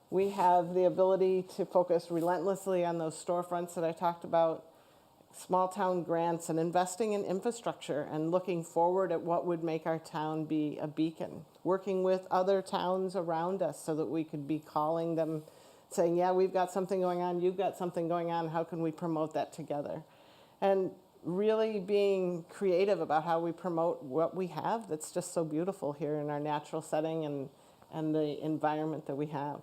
We have the ability to focus relentlessly on those storefronts that I talked about, small town grants, and investing in infrastructure and looking forward at what would make our town be a beacon, working with other towns around us so that we could be calling them, saying, yeah, we've got something going on, you've got something going on, how can we promote that together? And really being creative about how we promote what we have that's just so beautiful here in our natural setting and the environment that we have.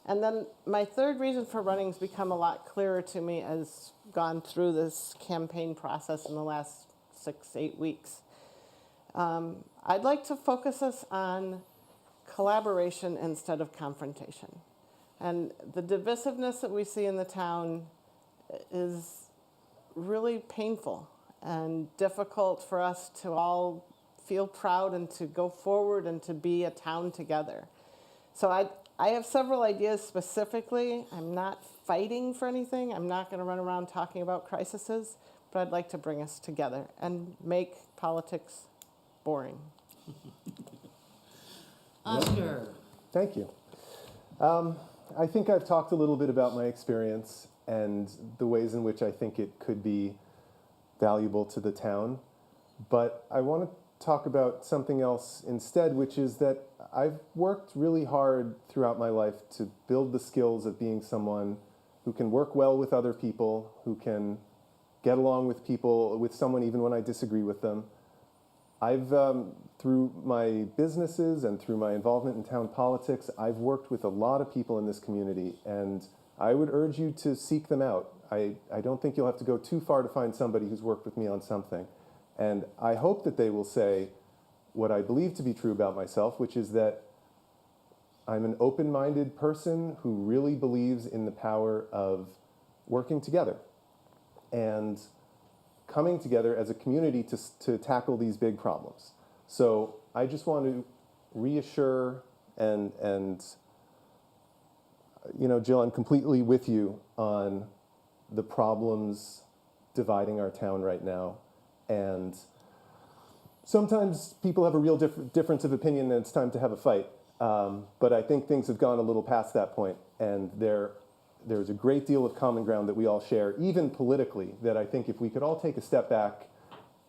And then my third reason for running has become a lot clearer to me as gone through this campaign process in the last 6-8 weeks. I'd like to focus us on collaboration instead of confrontation. And the divisiveness that we see in the town is really painful and difficult for us to all feel proud and to go forward and to be a town together. So I have several ideas specifically. I'm not fighting for anything. I'm not going to run around talking about crises, but I'd like to bring us together and make politics boring.
Oscar.
Thank you. I think I've talked a little bit about my experience and the ways in which I think it could be valuable to the town. But I want to talk about something else instead, which is that I've worked really hard throughout my life to build the skills of being someone who can work well with other people, who can get along with people, with someone even when I disagree with them. I've, through my businesses and through my involvement in town politics, I've worked with a lot of people in this community, and I would urge you to seek them out. I don't think you'll have to go too far to find somebody who's worked with me on something. And I hope that they will say what I believe to be true about myself, which is that I'm an open-minded person who really believes in the power of working together and coming together as a community to tackle these big problems. So I just want to reassure and you know, Jill, I'm completely with you on the problems dividing our town right now. And sometimes people have a real difference of opinion and it's time to have a fight. But I think things have gone a little past that point, and there's a great deal of common ground that we all share, even politically, that I think if we could all take a step back,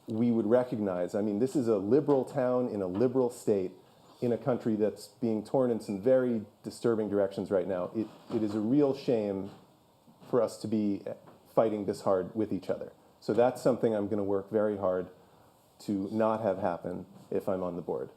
we would recognize. I mean, this is a liberal town in a liberal state in a country that's being torn in some very disturbing directions right now. It is a real shame for us to be fighting this hard with each other. So that's something I'm going to work very hard to not have happen if I'm on the board.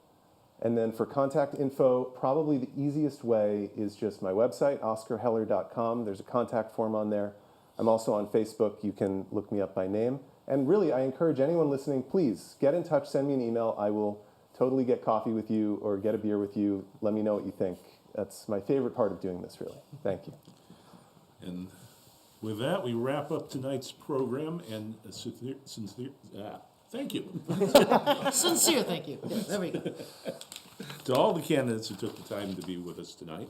And then for contact info, probably the easiest way is just my website, oscarheller.com. There's a contact form on there. I'm also on Facebook. You can look me up by name. And really, I encourage anyone listening, please get in touch, send me an email. I will totally get coffee with you or get a beer with you. Let me know what you think. That's my favorite part of doing this, really. Thank you.
And with that, we wrap up tonight's program, and thank you
Sincere thank you. Yeah, there we go.
to all the candidates who took the time to be with us tonight.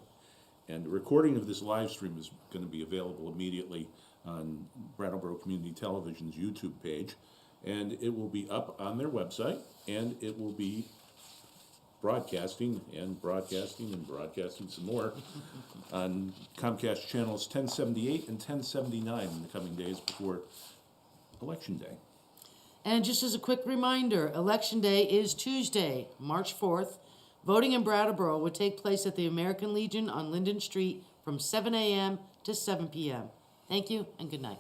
And the recording of this live stream is going to be available immediately on Brattleboro Community Television's YouTube page, and it will be up on their website, and it will be broadcasting and broadcasting and broadcasting some more on Comcast channels 1078 and 1079 in the coming days before Election Day.
And just as a quick reminder, Election Day is Tuesday, March 4th. Voting in Brattleboro will take place at the American Legion on Linden Street from 7 a.m. to 7 p.m. Thank you and good night.